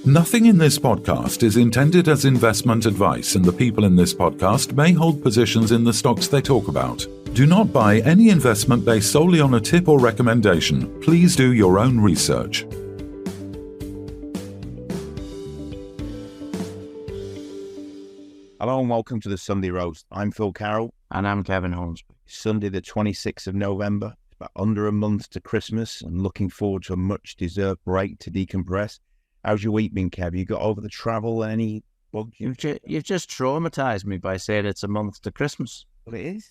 Nothing in this podcast is intended as investment advice, and the people in this podcast may hold positions in the stocks they talk about. Do not buy any investment based solely on a tip or recommendation. Please do your own research. Hello and welcome to the Sunday Roast. I'm Phil Carroll. And I'm Kevin Hornsby. Sunday the 26th of November. It's about under a month to Christmas and looking forward to a much deserved break to decompress. How's your week been, Kev? You got over the travel? Any bugs? You've just traumatized me by saying it's a month to Christmas. Well, it is.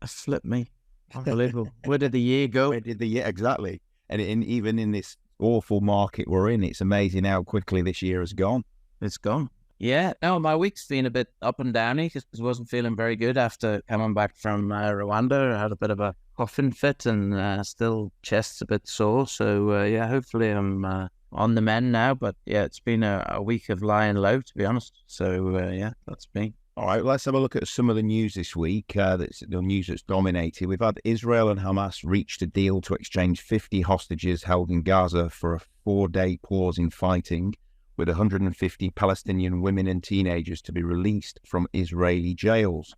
Flip me. Unbelievable. Where did the year go? Exactly. And even in this awful market we're in, it's amazing how quickly this year has gone. It's gone. Yeah. No, my week's been a bit up and downy because I wasn't feeling very good after coming back from Rwanda. I had a bit of a coughing fit and still chest's a bit sore. So, hopefully I'm on the mend now. But, it's been a week of lying low, to be honest. So, that's me. All right, let's have a look at some of the news this week. That's the news that's dominated. We've had Israel and Hamas reached a deal to exchange 50 hostages held in Gaza for a 4-day pause in fighting, with 150 Palestinian women and teenagers to be released from Israeli jails.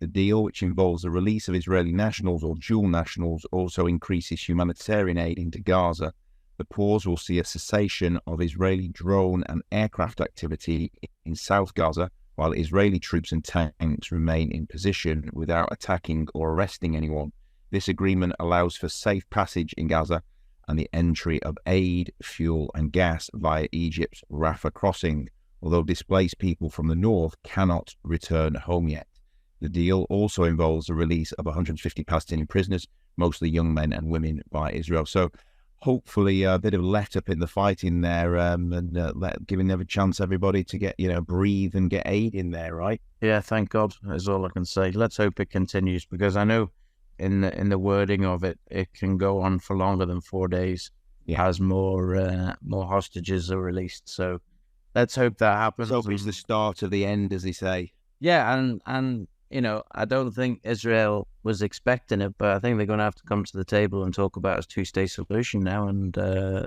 The deal, which involves the release of Israeli nationals or dual nationals, also increases humanitarian aid into Gaza. The pause will see a cessation of Israeli drone and aircraft activity in South Gaza, while Israeli troops and tanks remain in position without attacking or arresting anyone. This agreement allows for safe passage in Gaza and the entry of aid, fuel and gas via Egypt's Rafah crossing, although displaced people from the north cannot return home yet. The deal also involves the release of 150 Palestinian prisoners, mostly young men and women, by Israel. So hopefully a bit of let-up in the fighting there and giving every chance everybody to get, breathe and get aid in there, right? Yeah, thank God is all I can say. Let's hope it continues, because I know in the wording of it, it can go on for longer than 4 days as more hostages are released. So let's hope that happens. So it's the start of the end, as they say. Yeah, and I don't think Israel was expecting it, but I think they're going to have to come to the table and talk about a two-state solution now, and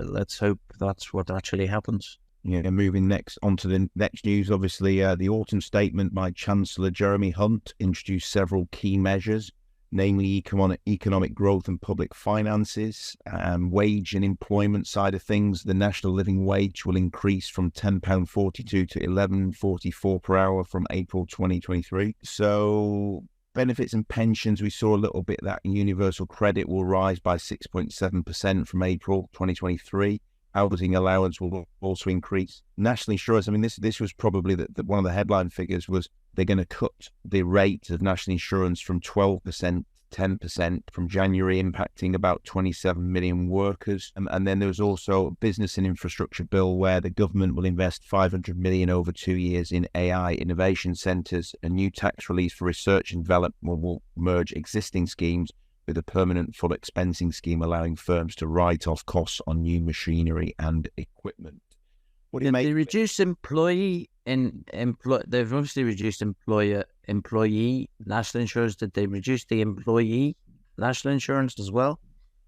let's hope that's what actually happens. Yeah, moving on to the next news, obviously, the autumn statement by Chancellor Jeremy Hunt introduced several key measures, namely economic growth and public finances, wage and employment side of things. The national living wage will increase from £10.42 to £11.44 per hour from April 2023. So benefits and pensions, we saw a little bit that universal credit will rise by 6.7% from April 2023. Housing allowance will also increase. National insurance, this was probably one of the headline figures was they're going to cut the rate of national insurance from 12% to 10% from January, impacting about 27 million workers. And then there's also a business and infrastructure bill where the government will invest 500 million over 2 years in AI innovation centres. A new tax relief for research and development will merge existing schemes with a permanent full expensing scheme, allowing firms to write off costs on new machinery and equipment. What do you make? They reduce they've obviously reduced employee national insurance. Did they reduce the employee national insurance as well?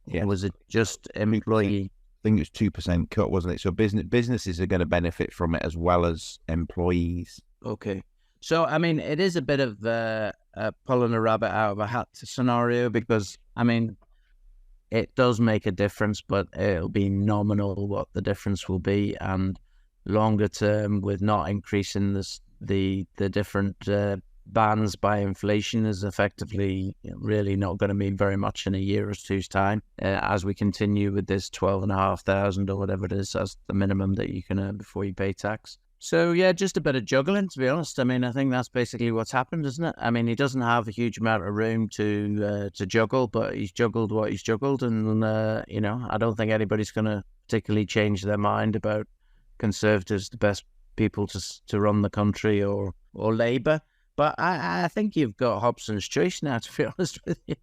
Yeah. Or was it just employee? I think it was 2% cut, wasn't it? So businesses are going to benefit from it as well as employees. Okay. So, it is a bit of pulling a rabbit out of a hat scenario, because, it does make a difference, but it'll be nominal what the difference will be. And longer term, with not increasing the different bands by inflation, is effectively really not going to mean very much in a year or two's time, as we continue with this 12,500 or whatever it is as the minimum that you can earn before you pay tax. So, just a bit of juggling, to be honest. I think that's basically what's happened, isn't it? He doesn't have a huge amount of room to juggle, but he's juggled what he's juggled. And, I don't think anybody's going to particularly change their mind about Conservatives, the best people to run the country, or Labour. But I think you've got Hobson's choice now, to be honest with you.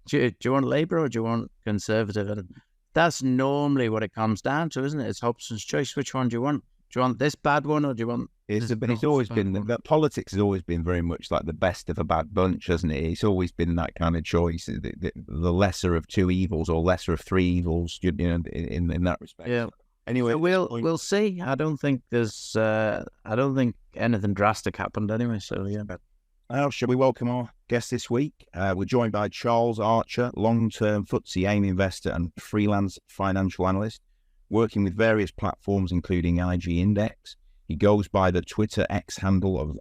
Do you want Labour or do you want Conservative? And that's normally what it comes down to, isn't it? It's Hobson's choice. Which one do you want? Do you want this bad one, or do you want? It's always been that politics has always been very much like the best of a bad bunch, hasn't it? It's always been that kind of choice, the lesser of two evils or lesser of three evils, in that respect. Yeah. Anyway, we'll see. I don't think anything drastic happened anyway. So yeah. Shall we welcome our guest this week? We're joined by Charles Archert, long-term FTSE AIM investor and freelance financial analyst, working with various platforms, including IG Index. He goes by the Twitter X handle of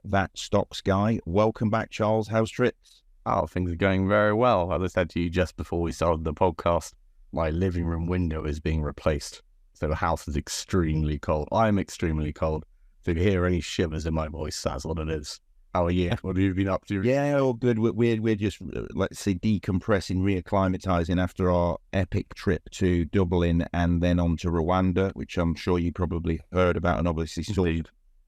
@ThatStocksGuy. Welcome back, Charles. How's trips? Oh, things are going very well. As I said to you just before we started the podcast, my living room window is being replaced. So the house is extremely cold. I'm extremely cold. So if you hear any shivers in my voice, that's what it is. How are you? What have you been up to? Yeah, all good. We're just, let's say, decompressing, reacclimatizing after our epic trip to Dublin and then on to Rwanda, which I'm sure you probably heard about and obviously saw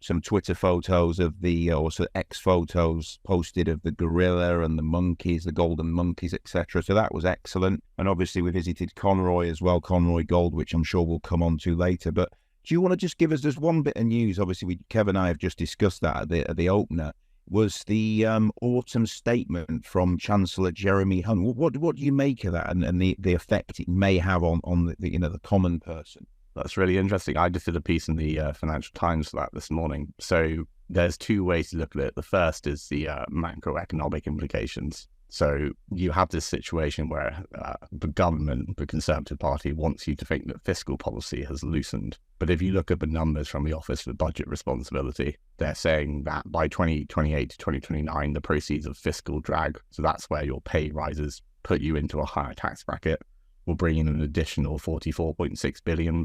some Twitter photos of also X photos posted of the gorilla and the monkeys, the golden monkeys, etc. So that was excellent. And obviously we visited Conroy as well, Conroy Gold, which I'm sure we'll come on to later. But do you want to just give us just one bit of news? Obviously, Kev and I have just discussed that at the opener. Was the autumn statement from Chancellor Jeremy Hunt? What do you make of that and the effect it may have on the common person? That's really interesting. I just did a piece in the Financial Times for that this morning. So there's two ways to look at it. The first is the macroeconomic implications. So you have this situation where the government, the Conservative Party, wants you to think that fiscal policy has loosened. But if you look at the numbers from the Office for Budget Responsibility, they're saying that by 2028 to 2029, the proceeds of fiscal drag, so that's where your pay rises, put you into a higher tax bracket, will bring in an additional £44.6 billion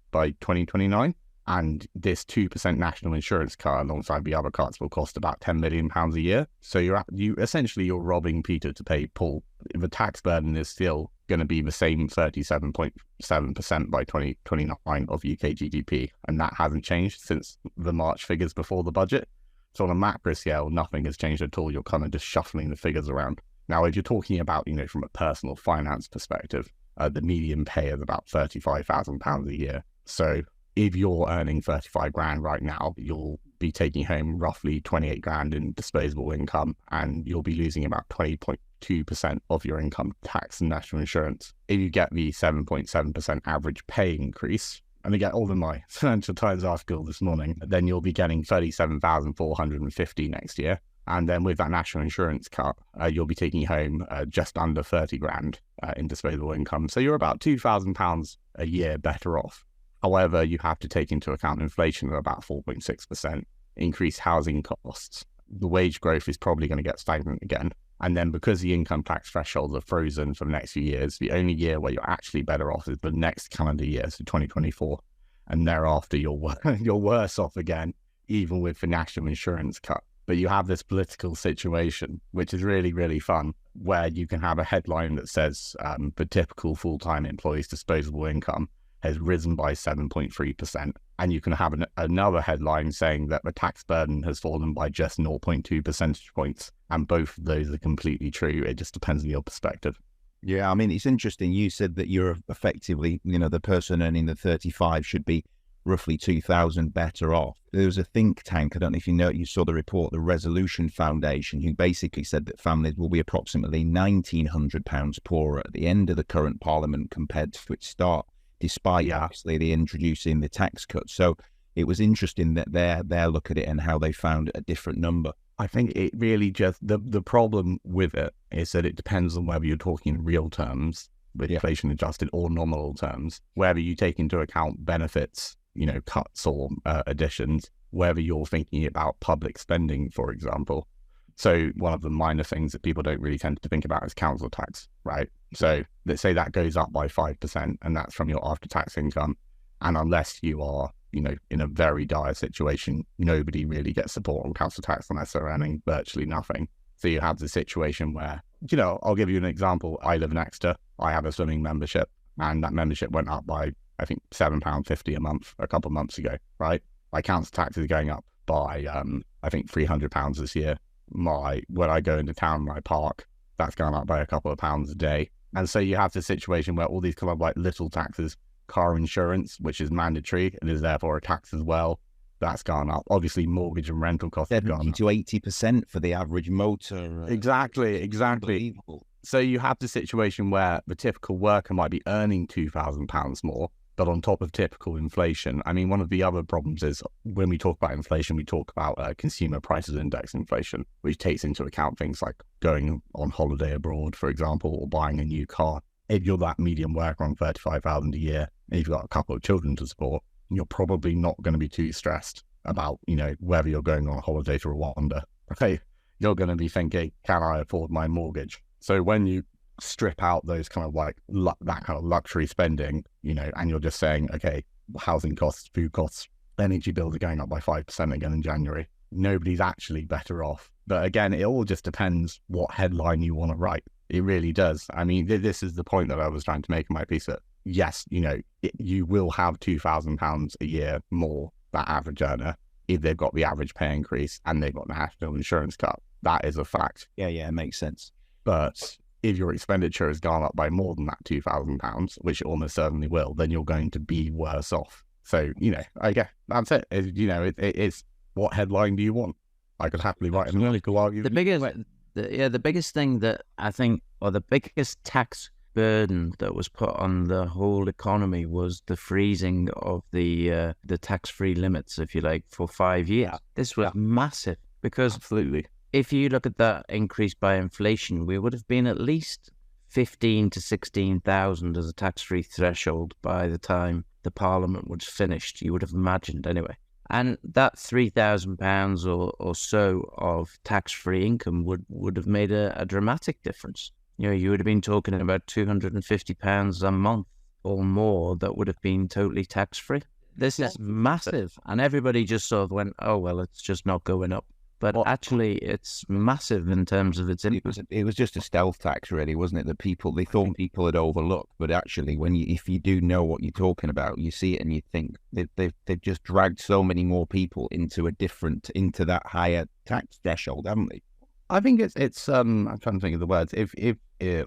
by 2029. And this 2% national insurance cut alongside the other cuts will cost about £10 million a year. So you're essentially robbing Peter to pay Paul. The tax burden is still going to be the same 37.7% by 2029 of UK GDP. And that hasn't changed since the March figures before the budget. So on a macro scale, nothing has changed at all. You're kind of just shuffling the figures around. Now, if you're talking about, from a personal finance perspective, the median pay is about £35,000 a year. So if you're earning 35 grand right now, you'll be taking home roughly 28 grand in disposable income, and you'll be losing about 20.2% of your income tax and national insurance. If you get the 7.7% average pay increase, and again, all in my Financial Times article this morning, then you'll be getting 37,450 next year. And then with that national insurance cut, you'll be taking home just under 30 grand in disposable income. So you're about £2,000 a year better off. However, you have to take into account inflation of about 4.6%, increased housing costs. The wage growth is probably going to get stagnant again. And then because the income tax thresholds are frozen for the next few years, the only year where you're actually better off is the next calendar year, so 2024. And thereafter, you're worse off again, even with the national insurance cut. But you have this political situation, which is really, really fun, where you can have a headline that says the typical full-time employee's disposable income has risen by 7.3%. And you can have another headline saying that the tax burden has fallen by just 0.2 percentage points. And both of those are completely true. It just depends on your perspective. Yeah, I mean, it's interesting. You said that you're effectively, the person earning the 35 should be roughly 2,000 better off. There was a think tank, I don't know if you saw the report, the Resolution Foundation, who basically said that families will be approximately £1,900 poorer at the end of the current parliament compared to its start, despite obviously the introducing the tax cuts. So it was interesting that their look at it and how they found a different number. I think it really just, the problem with it is that it depends on whether you're talking in real terms, with inflation adjusted, or nominal terms, whether you take into account benefits, cuts or additions, whether you're thinking about public spending, for example. So one of the minor things that people don't really tend to think about is council tax, right? So let's say that goes up by 5%, and that's from your after-tax income. And unless you are, in a very dire situation, nobody really gets support on council tax unless they're earning virtually nothing. So you have the situation where, I'll give you an example. I live in Exeter. I have a swimming membership, and that membership went up by, I think, £7.50 a month a couple of months ago, right? My council tax is going up by, I think, £300 this year. When I go into town, my park, that's gone up by a couple of pounds a day. And so you have this situation where all these kind of like little taxes, car insurance, which is mandatory and is therefore a tax as well, that's gone up. Obviously, mortgage and rental costs have gone up. 70 to 80% for the average motor. Exactly. So you have the situation where the typical worker might be earning £2,000 more, But on top of typical inflation, I mean, one of the other problems is when we talk about inflation, we talk about consumer prices index inflation, which takes into account things like going on holiday abroad, for example, or buying a new car. If you're that medium worker on $35,000 a year, and you've got a couple of children to support, you're probably not going to be too stressed about, whether you're going on a holiday to Rwanda. Okay, you're going to be thinking, can I afford my mortgage? So when you strip out those kind of like that kind of luxury spending, and you're just saying, okay, housing costs, food costs, energy bills are going up by 5% again in January. Nobody's actually better off. But again, it all just depends what headline you want to write. It really does. I mean, this is the point that I was trying to make in my piece, that yes, you will have £2,000 a year more, that average earner, if they've got the average pay increase and they've got the national insurance cut. That is a fact. Yeah, it makes sense. But if your expenditure has gone up by more than that £2,000, which it almost certainly will, then you're going to be worse off. So, I guess that's it. It's what headline do you want? I could happily write an article argue. The biggest thing that I think, or the biggest tax burden that was put on the whole economy, was the freezing of the tax-free limits, if you like, for 5 years. Yeah. This was massive, because absolutely, if you look at that increase by inflation, we would have been at least 15 to 16,000 as a tax-free threshold by the time the Parliament was finished. You would have imagined anyway. And that £3,000 or so of tax-free income would have made a dramatic difference. You would have been talking about £250 a month or more that would have been totally tax-free. This is massive. And everybody just sort of went, oh, well, it's just not going up. But actually, it's massive in terms of its impact. It was just a stealth tax, really, wasn't it? They thought people had overlooked, but actually, if you do know what you're talking about, you see it and you think they've just dragged so many more people into that higher tax threshold, haven't they? I think it's I'm trying to think of the words. If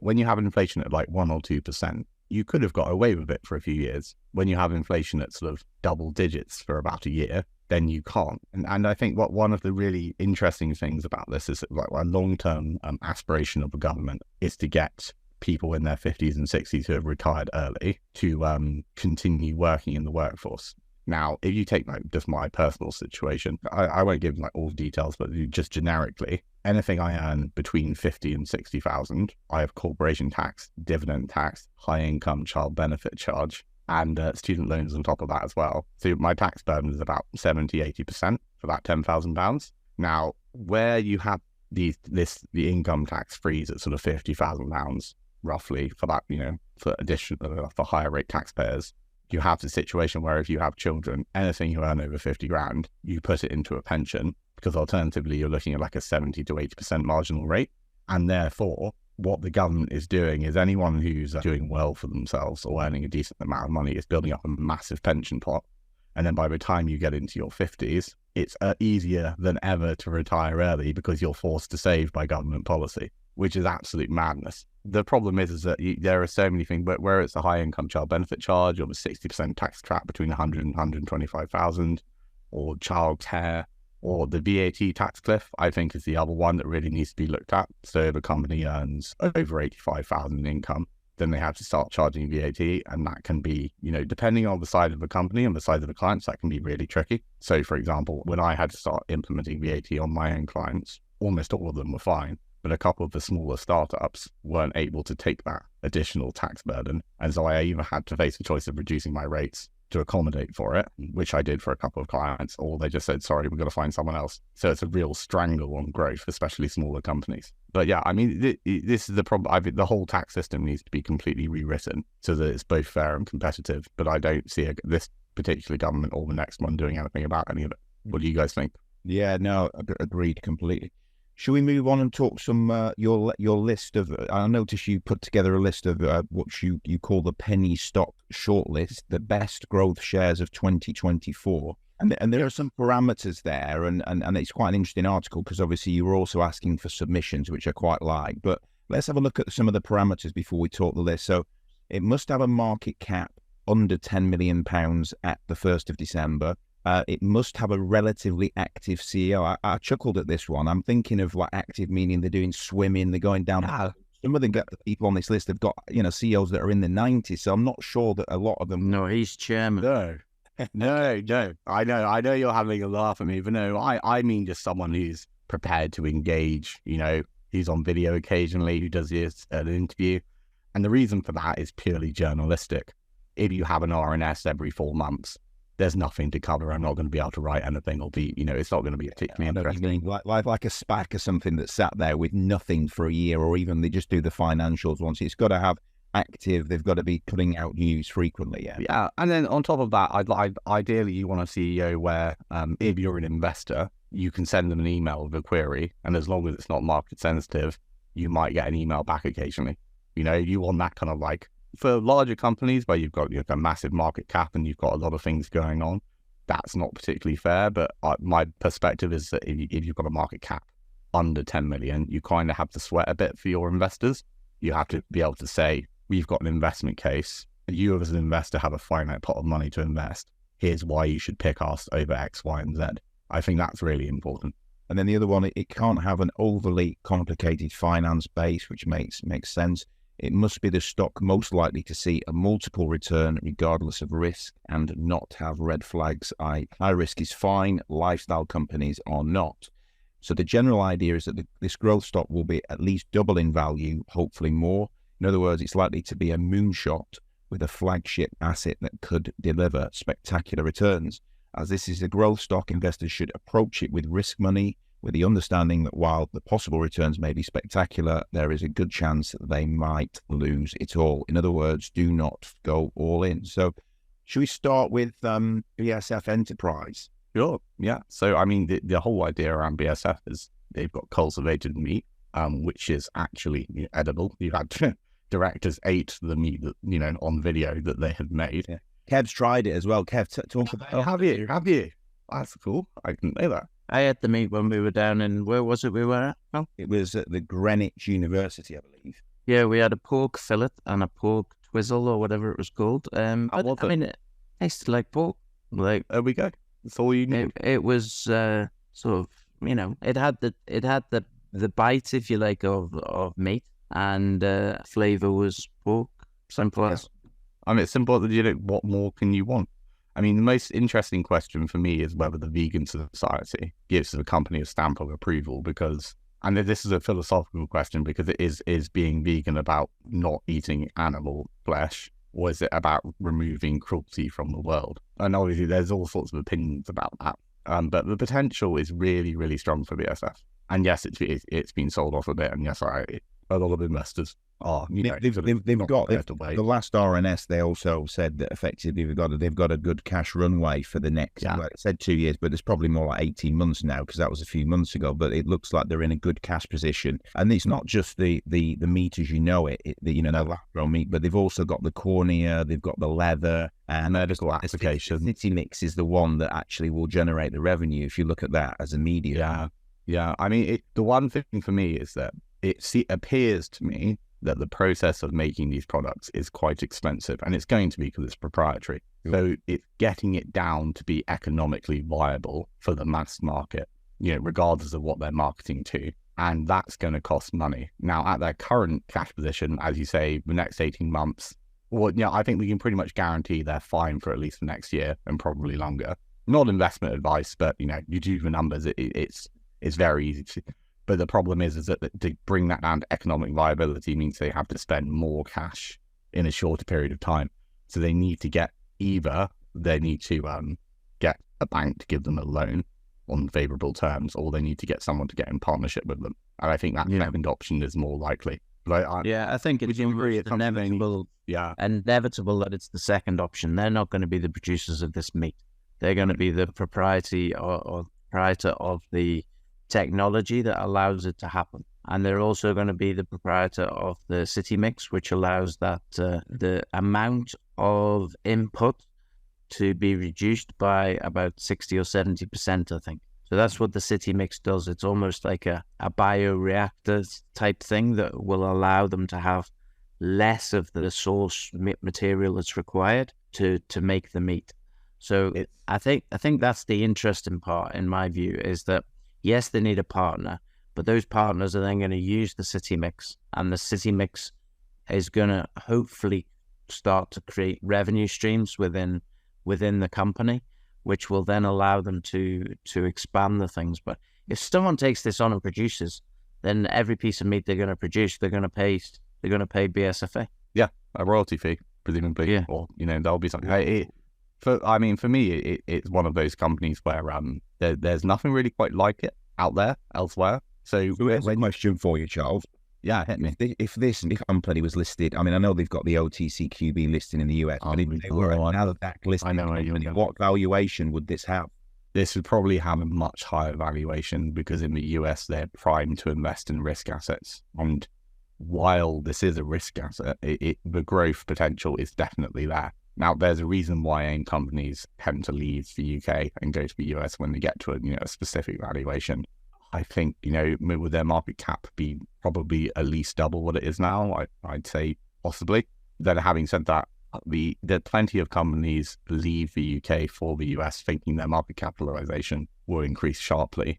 when you have inflation at like 1 or 2%, you could have got away with it for a few years. When you have inflation at sort of double digits for about a year, then you can't. And I think one of the really interesting things about this is that, like, a long-term aspiration of the government is to get people in their 50s and 60s who have retired early to continue working in the workforce. Now, if you take just my personal situation, I won't give all the details, but just generically, anything I earn between 50 and 60,000, I have corporation tax, dividend tax, high income child benefit charge, and student loans on top of that as well. So my tax burden is about 70-80% for that £10,000. Now, where you have the income tax freeze at sort of £50,000 roughly for that, for higher rate taxpayers, you have the situation where if you have children, anything you earn over 50 grand, you put it into a pension, because alternatively you're looking at like a 70 to 80% marginal rate. And therefore, what the government is doing is anyone who's doing well for themselves or earning a decent amount of money is building up a massive pension pot. And then by the time you get into your 50s, it's easier than ever to retire early because you're forced to save by government policy, which is absolute madness. The problem is that there are so many things, but where it's a high income child benefit charge or the 60% tax trap between 100 and 125,000, or child care, or the VAT tax cliff, I think is the other one that really needs to be looked at. So if a company earns over 85,000 in income, then they have to start charging VAT, and that can be, depending on the side of the company and the size of the clients, that can be really tricky. So for example, when I had to start implementing VAT on my own clients, almost all of them were fine, but a couple of the smaller startups weren't able to take that additional tax burden. And so I either had to face the choice of reducing my rates to accommodate for it, which I did for a couple of clients, or they just said, sorry, we've got to find someone else. So it's a real strangle on growth, especially smaller companies. But yeah, I mean, this is the problem. I think the whole tax system needs to be completely rewritten so that it's both fair and competitive. But I don't see this particular government or the next one doing anything about any of it. What do you guys think? Yeah, no, agreed completely. Should we move on and talk some your list of? I noticed you put together a list of what you call the penny stock shortlist, the best growth shares of 2024, and there are some parameters there, and it's quite an interesting article because obviously you were also asking for submissions, which I quite like. But let's have a look at some of the parameters before we talk the list. So it must have a market cap under £10 million at the 1st of December. It must have a relatively active CEO. I chuckled at this one. I'm thinking of like active meaning they're doing swimming, they're going down some of the people on this list have got, CEOs that are in the 90s. So I'm not sure that a lot of them. No, he's chairman. No. I know you're having a laugh at me, but no, I mean just someone who's prepared to engage, who's on video occasionally, who does an interview. And the reason for that is purely journalistic. If you have an RNS every 4 months, there's nothing to cover. I'm not going to be able to write anything or be, it's not going to be particularly interesting. Like a SPAC or something that sat there with nothing for a year, or even they just do the financials once. It's got to have active, they've got to be putting out news frequently. Yeah. And then on top of that, ideally you want a CEO where if you're an investor, you can send them an email with a query, and as long as it's not market sensitive, you might get an email back occasionally. You want that kind of like, for larger companies where you've got a massive market cap and you've got a lot of things going on, that's not particularly fair. But my perspective is that if you've got a market cap under 10 million, you kind of have to sweat a bit for your investors. You have to be able to say, we've got an investment case. You as an investor have a finite pot of money to invest. Here's why you should pick us over X, Y, and Z. I think that's really important. And then the other one, it can't have an overly complicated finance base, which makes sense. It must be the stock most likely to see a multiple return regardless of risk and not have red flags. High risk is fine, lifestyle companies are not. So the general idea is that this growth stock will be at least double in value, hopefully more. In other words, it's likely to be a moonshot with a flagship asset that could deliver spectacular returns. As this is a growth stock, investors should approach it with risk money, with the understanding that while the possible returns may be spectacular, there is a good chance that they might lose it all. In other words, do not go all in. So should we start with BSF Enterprise? Sure, yeah. So, I mean, the whole idea around BSF is they've got cultivated meat, which is actually edible. You had directors ate the meat that, on video that they had made. Yeah. Kev's tried it as well. Kev, talk about it. Have you? That's cool. I didn't know that. I had the meat when we were down in, where was it we were at? Well, it was at the Greenwich University, I believe. Yeah, we had a pork fillet and a pork twizzle or whatever it was called. I mean, it tasted like pork. Like, there we go. That's all you need. It was sort of, it had the bite, if you like, of meat, and flavor was pork. Simple as. I mean, it's simple. What more can you want? I mean, the most interesting question for me is whether the Vegan Society gives the company a stamp of approval, and this is a philosophical question, because it is being vegan about not eating animal flesh, or is it about removing cruelty from the world? And obviously there's all sorts of opinions about that. But the potential is really, really strong for BSF. And yes, it's been sold off a bit, and yes, a lot of investors are, they've got the last RNS. They also said that effectively they've got a good cash runway for the next. Like I said 2 years, but it's probably more like 18 months now, because that was a few months ago. But it looks like they're in a good cash position, and it's not just the meat as you know it, the lab-grown meat, but they've also got the cornea, they've got the leather, and medical application. City Mix is the one that actually will generate the revenue if you look at that as a medium. Yeah. I mean, the one thing for me is that it appears to me that the process of making these products is quite expensive, and it's going to be because it's proprietary. So it's getting it down to be economically viable for the mass market, regardless of what they're marketing to. And that's going to cost money. Now, at their current cash position, as you say, the next 18 months, I think we can pretty much guarantee they're fine for at least the next year and probably longer. Not investment advice, but, you do the numbers. It's very easy to. But the problem is that to bring that down to economic viability means they have to spend more cash in a shorter period of time. So they need to get get a bank to give them a loan on favourable terms, or they need to get someone to get in partnership with them. And I think that second option is more likely. But I think it's inevitable. Inevitable that it's the second option. They're not going to be the producers of this meat. They're going to be the proprietor of the technology that allows it to happen, and they're also going to be the proprietor of the City Mix, which allows that the amount of input to be reduced by about 60 or 70%, I think. So that's what the City Mix does. It's almost like a bioreactor type thing that will allow them to have less of the source material that's required to make the meat. So I think that's the interesting part, in my view, is that yes, they need a partner, but those partners are then going to use the city mix, and the city mix is going to hopefully start to create revenue streams within the company, which will then allow them to expand the things. But if someone takes this on and produces, then every piece of meat they're going to produce, they're going to pay BSFA. Yeah, a royalty fee, presumably. Yeah. Or, there'll be something. For me, it's one of those companies where there's nothing really quite like it out there elsewhere. So here's a question for you, Charles. Yeah, hit me. If this company was listed, I mean, I know they've got the OTCQB listing in the US, but if they were now that listed, what valuation would this have? This would probably have a much higher valuation because in the US, they're primed to invest in risk assets. And while this is a risk asset, the growth potential is definitely there. Now, there's a reason why AIM companies tend to leave the UK and go to the US when they get to a specific valuation. I think, would their market cap be probably at least double what it is now? I'd say possibly. Then having said that, there are plenty of companies leave the UK for the US thinking their market capitalization will increase sharply.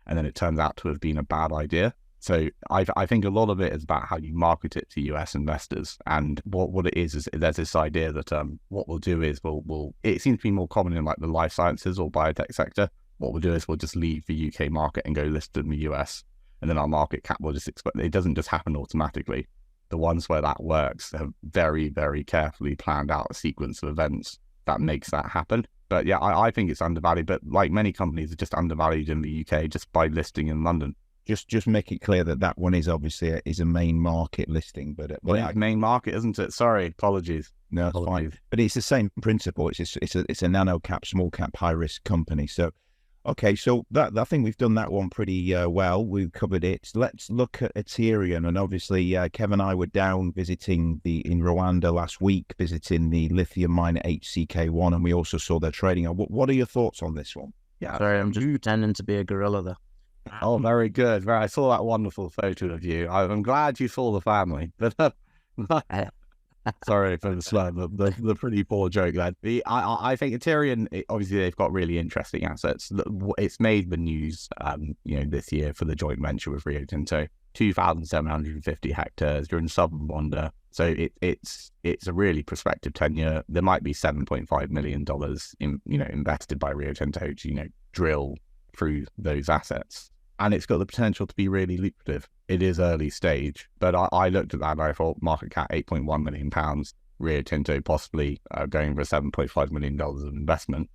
And then it turns out to have been a bad idea. So I think a lot of it is about how you market it to US investors. And what it is there's this idea that what we'll do is it seems to be more common in like the life sciences or biotech sector. What we'll do is we'll just leave the UK market and go list in the US. And then our market cap will just expect. It doesn't just happen automatically. The ones where that works have very, very carefully planned out a sequence of events that makes that happen. But yeah, I think it's undervalued. But like many companies are just undervalued in the UK just by listing in London. Just make it clear that one is obviously a main market listing, but main market, isn't it? Sorry, apologies. No, it's fine. But it's the same principle. It's a nano cap, small cap, high risk company. So, okay, so that I think we've done that one pretty well. We've covered it. Let's look at Ethereum, and obviously Kevin and I were down visiting in Rwanda last week, visiting the lithium mine HCK1, and we also saw their trading. What are your thoughts on this one? Yeah, sorry, I'm just pretending to be a gorilla there. Oh, very good. I saw that wonderful photo of you. I'm glad you saw the family. But sorry for the pretty poor joke there. I think Ethereum, obviously, they've got really interesting assets. It's made the news, this year for the joint venture with Rio Tinto. 2,750 hectares. You're in southern Rwanda, so it's a really prospective tenure. There might be $7.5 million invested by Rio Tinto to drill through those assets. And it's got the potential to be really lucrative. It is early stage, but I looked at that and I thought market cap £8.1 million, Rio Tinto possibly going for $7.5 million of investment.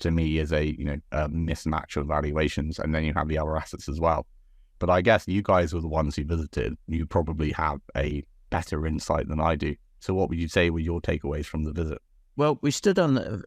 To me is a mismatch of valuations, and then you have the other assets as well. But I guess you guys were the ones who visited. You probably have a better insight than I do. So what would you say were your takeaways from the visit? Well, we stood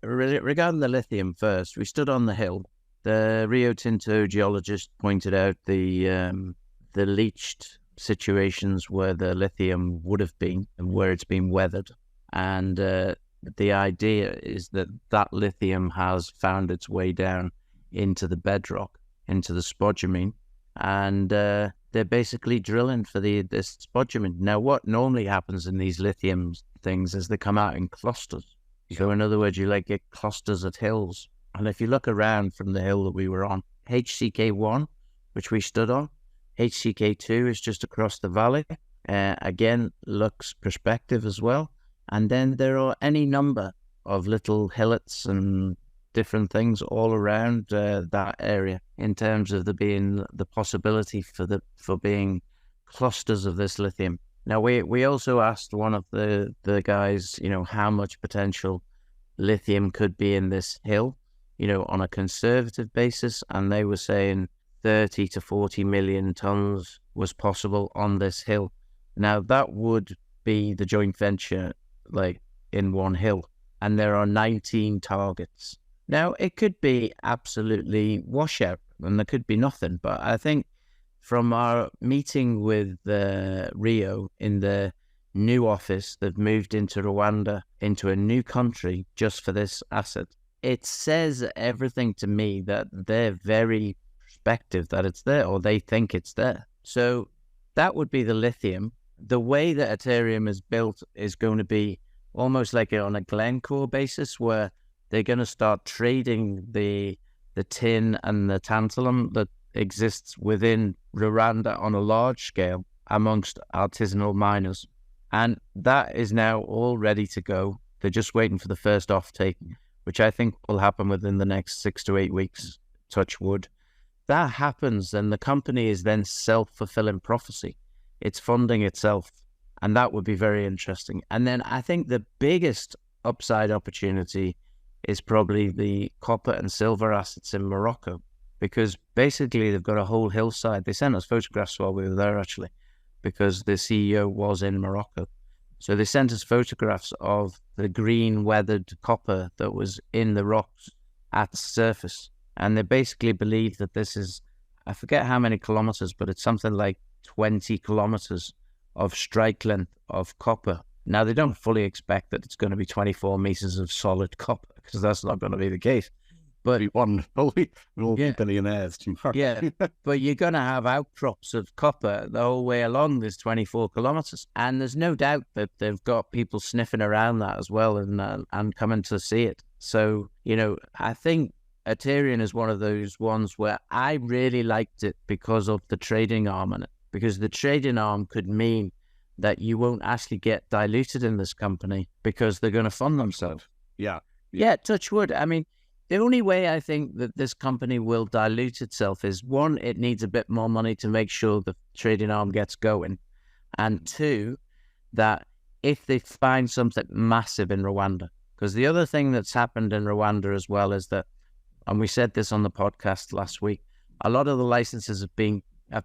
regarding the lithium first, we stood on the hill. The Rio Tinto geologist pointed out the leached situations where the lithium would have been and where it's been weathered. And the idea is that lithium has found its way down into the bedrock, into the spodumene, and they're basically drilling for this spodumene. Now, what normally happens in these lithium things is they come out in clusters. So in other words, you get clusters at hills. And if you look around from the hill that we were on, HCK1, which we stood on, HCK2 is just across the valley. Again, looks prospective as well. And then there are any number of little hillets and different things all around that area in terms of there being the possibility for being clusters of this lithium. Now, we also asked one of the guys, how much potential lithium could be in this hill, on a conservative basis, and they were saying 30 to 40 million tons was possible on this hill. Now, that would be the joint venture, in one hill, and there are 19 targets. Now, it could be absolutely washout, and there could be nothing, but I think from our meeting with Rio in the new office that moved into Rwanda, into a new country just for this asset, it says everything to me that they're very prospective that it's there, or they think it's there. So that would be the lithium. The way that Ethereum is built is going to be almost like on a Glencore basis, where they're going to start trading the tin and the tantalum that exists within Rwanda on a large scale amongst artisanal miners. And that is now all ready to go. They're just waiting for the first offtake, which I think will happen within the next 6 to 8 weeks, touch wood. That happens, and the company is then self-fulfilling prophecy. It's funding itself, and that would be very interesting. And then I think the biggest upside opportunity is probably the copper and silver assets in Morocco, because basically they've got a whole hillside. They sent us photographs while we were there, actually, because the CEO was in Morocco. So they sent us photographs of the green weathered copper that was in the rocks at the surface. And they basically believe that this is, I forget how many kilometers, but it's something like 20 kilometers of strike length of copper. Now, they don't fully expect that it's going to be 24 meters of solid copper, because that's not going to be the case. But we'll all be billionaires tomorrow. Yeah, but you're going to have outcrops of copper the whole way along this 24 kilometers. And there's no doubt that they've got people sniffing around that as well and coming to see it. So, I think Ethereum is one of those ones where I really liked it because of the trading arm in it. Because the trading arm could mean that you won't actually get diluted in this company because they're going to fund themselves. Yeah, touch wood. I mean, the only way I think that this company will dilute itself is, one, it needs a bit more money to make sure the trading arm gets going. And two, that if they find something massive in Rwanda, because the other thing that's happened in Rwanda as well is that, and we said this on the podcast last week, a lot of the licenses have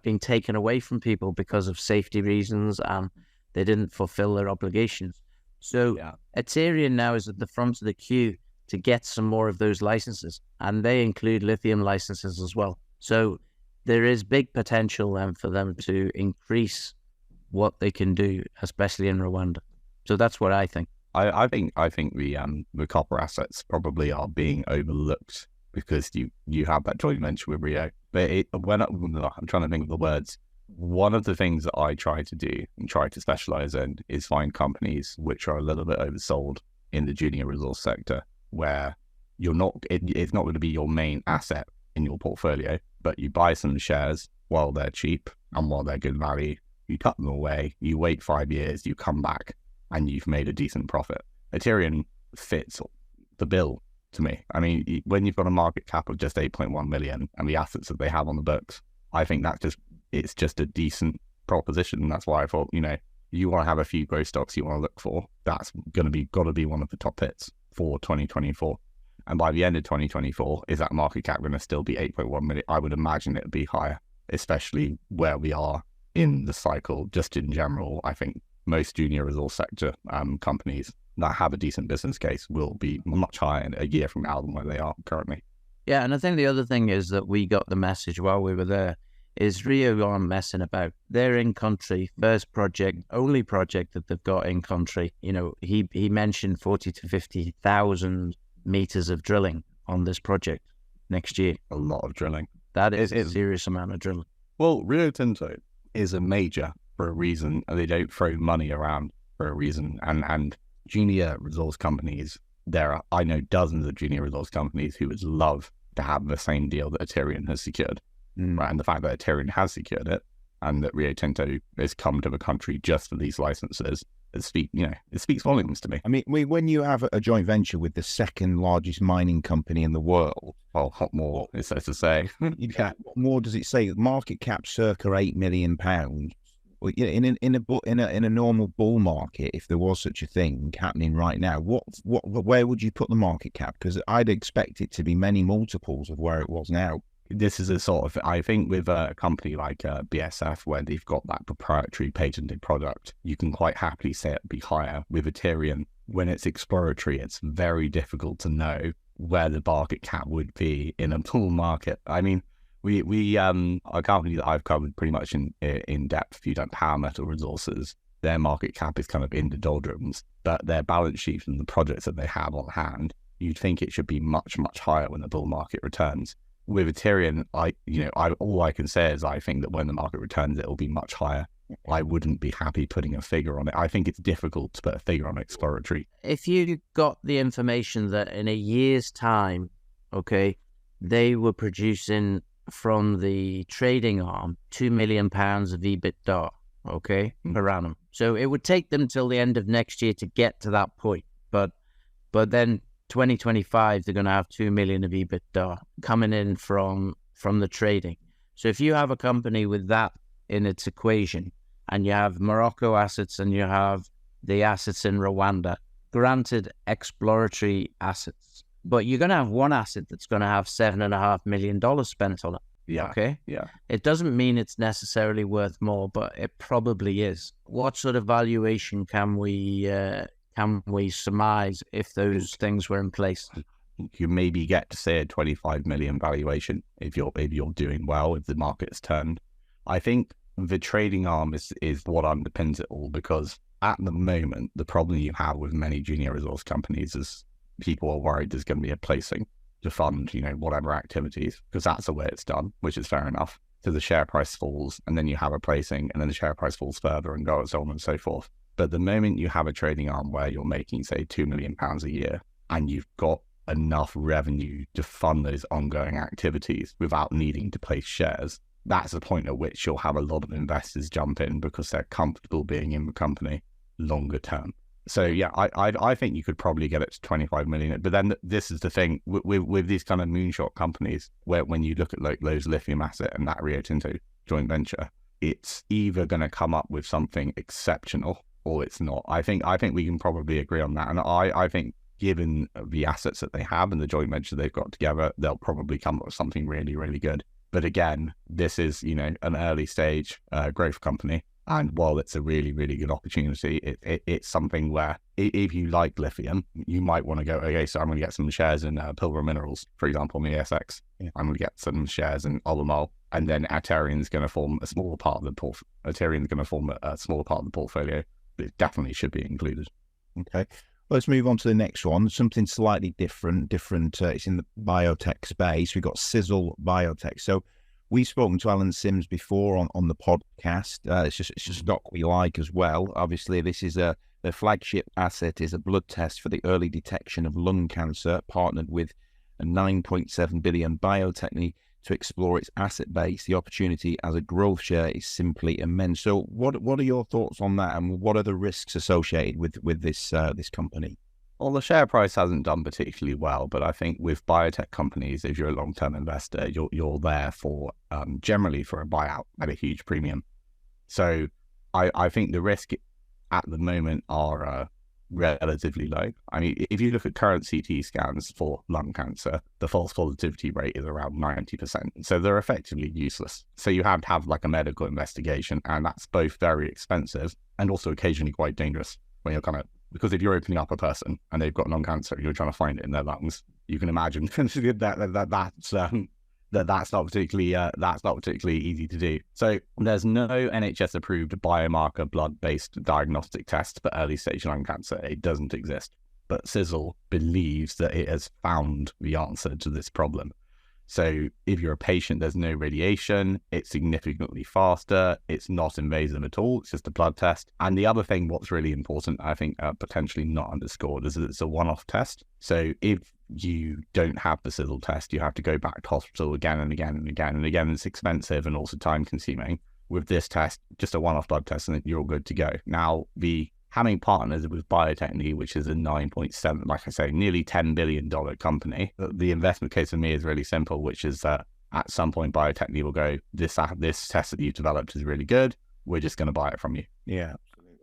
been taken away from people because of safety reasons, and they didn't fulfill their obligations. So Ethereum now is at the front of the queue to get some more of those licenses, and they include lithium licenses as well. So there is big potential then for them to increase what they can do, especially in Rwanda. So that's what I think. I think the copper assets probably are being overlooked because you have that joint venture with Rio. But I'm trying to think of the words. One of the things that I try to do and try to specialize in is find companies which are a little bit oversold in the junior resource sector, where it's not going to be your main asset in your portfolio, but you buy some shares while they're cheap and while they're good value, you cut them away, you wait 5 years, you come back, and you've made a decent profit. Ethereum fits the bill to me. I mean, when you've got a market cap of just 8.1 million and the assets that they have on the books, I think it's just a decent proposition. And that's why I thought, you want to have a few growth stocks you want to look for. That's got to be one of the top hits for 2024. And by the end of 2024, is that market cap going to still be 8.1 million? I would imagine it would be higher, especially where we are in the cycle. Just in general, I think most junior resource sector companies that have a decent business case will be much higher in a year from now than where they are currently. Yeah, and I think the other thing is that we got the message while we were there is Rio aren't messing about. They're in country, first project, only project that they've got in country. He mentioned 40 to 50,000 meters of drilling on this project next year. A lot of drilling. That is a serious amount of drilling. Well, Rio Tinto is a major for a reason, and they don't throw money around for a reason. And junior resource companies, I know dozens of junior resource companies who would love to have the same deal that Ethereum has secured. Right, and the fact that Ethereum has secured it and that Rio Tinto has come to the country just for these licenses, it speaks volumes to me. I mean, when you have a joint venture with the second largest mining company in the world, what more is there to say? What more does it say? Market cap circa £8 million. Well, in a normal bull market, if there was such a thing happening right now, where would you put the market cap? Because I'd expect it to be many multiples of where it was now. This is a sort of, I think with a company like BSF, where they've got that proprietary patented product, you can quite happily say it'd be higher. With Ethereum, when it's exploratory, it's very difficult to know where the market cap would be in a bull market. I mean, we a company that I've covered pretty much in depth, if you don't power metal resources, their market cap is kind of in the doldrums, but their balance sheet and the projects that they have on hand, you'd think it should be much, much higher when the bull market returns. With Ethereum, all I can say is I think that when the market returns, it will be much higher. I wouldn't be happy putting a figure on it. I think it's difficult to put a figure on exploratory. If you got the information that in a year's time, okay, they were producing from the trading arm £2 million of EBITDA, okay, per annum. So it would take them till the end of next year to get to that point. But then 2025, they're going to have 2 million of EBITDA coming in from the trading. So if you have a company with that in its equation, and you have Morocco assets and you have the assets in Rwanda, granted exploratory assets, but you're going to have one asset that's going to have $7.5 million spent on it. Yeah. Okay. Yeah. It doesn't mean it's necessarily worth more, but it probably is. What sort of valuation can we surmise if those things were in place? You maybe get to say a 25 million valuation if you're doing well, if the market's turned. I think the trading arm is what underpins it all, because at the moment, the problem you have with many junior resource companies is people are worried there's going to be a placing to fund, whatever activities, because that's the way it's done, which is fair enough. So the share price falls, and then you have a placing, and then the share price falls further, and so on and so forth. But the moment you have a trading arm where you're making, say, £2 million a year, and you've got enough revenue to fund those ongoing activities without needing to place shares, that's the point at which you'll have a lot of investors jump in because they're comfortable being in the company longer term. So yeah, I think you could probably get it to 25 million. But then this is the thing with these kind of moonshot companies, where when you look at like those lithium asset and that Rio Tinto joint venture, it's either going to come up with something exceptional or it's not. I think we can probably agree on that. And I think given the assets that they have and the joint venture they've got together, they'll probably come up with something really, really good. But again, this is, an early stage growth company. And while it's a really, really good opportunity, it's something where if you like lithium, you might want to go, okay, so I'm going to get some shares in Pilbara Minerals, for example, on the ASX. Yeah. I'm going to get some shares in Albemarle, and then Aterian's going to form a smaller part of the portfolio. But it definitely should be included. Okay. Well, let's move on to the next one. Something slightly different. It's in the biotech space. We've got Sizzle Biotech. So we've spoken to Alan Sims before on the podcast. It's just a stock we like as well. Obviously, this is the flagship asset is a blood test for the early detection of lung cancer, partnered with a 9.7 billion biotech to explore its asset base. The opportunity as a growth share is simply immense. So what are your thoughts on that, and what are the risks associated with this company? Well, the share price hasn't done particularly well, but I think with biotech companies, if you're a long-term investor, you're there for generally for a buyout at a huge premium. So I think the risk at the moment are relatively low. I mean, if you look at current CT scans for lung cancer, the false positivity rate is around 90%. So they're effectively useless. So you have to have like a medical investigation, and that's both very expensive and also occasionally quite dangerous when you're because if you're opening up a person and they've got lung cancer and you're trying to find it in their lungs, you can imagine that's not particularly easy to do. So there's no NHS approved biomarker blood-based diagnostic test for early stage lung cancer. It doesn't exist. But Sizzle believes that it has found the answer to this problem. So if you're a patient, there's no radiation, it's significantly faster, it's not invasive at all, it's just a blood test. And the other thing, what's really important, I think potentially not underscored, is that it's a one-off test. So if you don't have the Sizzle test, you have to go back to hospital again and again and again and again. It's expensive and also time consuming. With this test, just a one-off blood test and you're good to go. Now, having partners with Bio-Techne, which is a 9.7, like I say, nearly $10 billion company, the investment case for me is really simple, which is that at some point Bio-Techne will go, this test that you've developed is really good, we're just going to buy it from you. Yeah.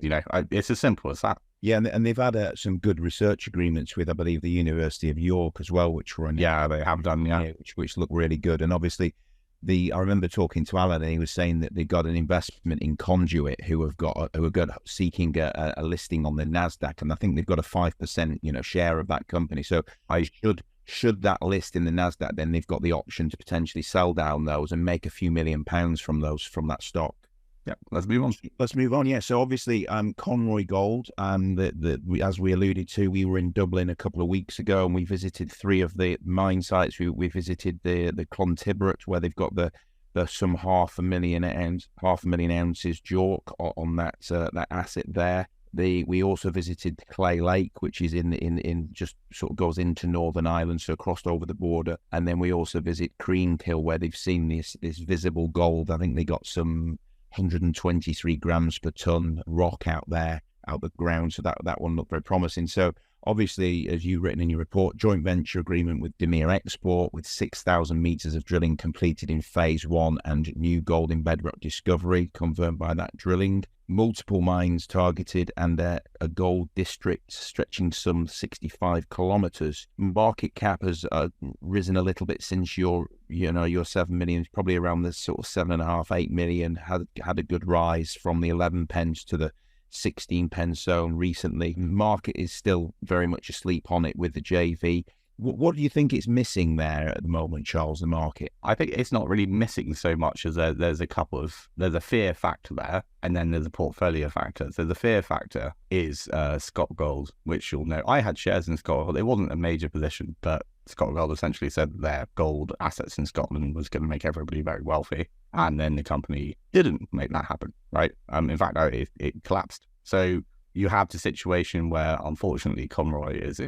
It's as simple as that. Yeah, and they've had some good research agreements with, I believe, the University of York as well, which were they have done, which look really good. And obviously, I remember talking to Alan, and he was saying that they got an investment in Conduit, who are seeking a listing on the Nasdaq, and I think they've got a 5% share of that company. So should that list in the Nasdaq, then they've got the option to potentially sell down those and make a few £1 million from that stock. Yeah, let's move on. Yeah, so obviously, Conroy Gold, as we alluded to, we were in Dublin a couple of weeks ago, and we visited 3 of the mine sites. We visited the Clontiburett, where they've got the some 500,000 ounces JORC on that asset there. We also visited Clay Lake, which is in just sort of goes into Northern Ireland, so crossed over the border. And then we also visit Creamkill, where they've seen this visible gold. I think they got some 123 grams per ton rock out the ground. So that one looked very promising. So obviously, as you've written in your report, joint venture agreement with Demir Export, with 6,000 meters of drilling completed in phase 1 and new gold in bedrock discovery confirmed by that drilling. Multiple mines targeted and a gold district stretching some 65 kilometers. Market cap has risen a little bit since your 7 million, probably around the sort of 7.5, 8 million. Had a good rise from the 11 pence to the 16 pence zone recently. Market is still very much asleep on it with the JV. What do you think is missing there at the moment, Charles, the market? I think it's not really missing so much as there's a fear factor there, and then there's a portfolio factor. So the fear factor is Scott Gold, which you'll know. I had shares in Scott Gold. It wasn't a major position, but Scott Gold essentially said their gold assets in Scotland was going to make everybody very wealthy. And then the company didn't make that happen, right? In fact, it collapsed. So you have the situation where, unfortunately, Conroy is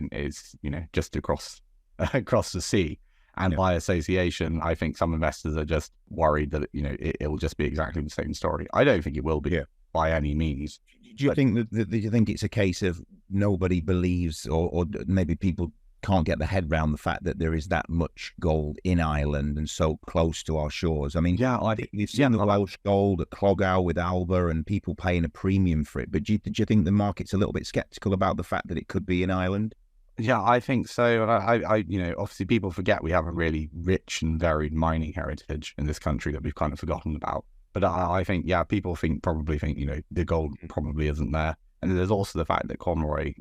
just across the sea, and by association, I think some investors are just worried that it will just be exactly the same story. I don't think it will be by any means. Do you think do you think it's a case of nobody believes, or maybe people can't get their head around the fact that there is that much gold in Ireland and so close to our shores? I mean, I think we've seen the Welsh gold at Clogau with Alba and people paying a premium for it. But do you think the market's a little bit sceptical about the fact that it could be in Ireland? Yeah, I think so. And I obviously people forget we have a really rich and varied mining heritage in this country that we've kind of forgotten about. But I think, people probably think, the gold probably isn't there. And there's also the fact that Conroy,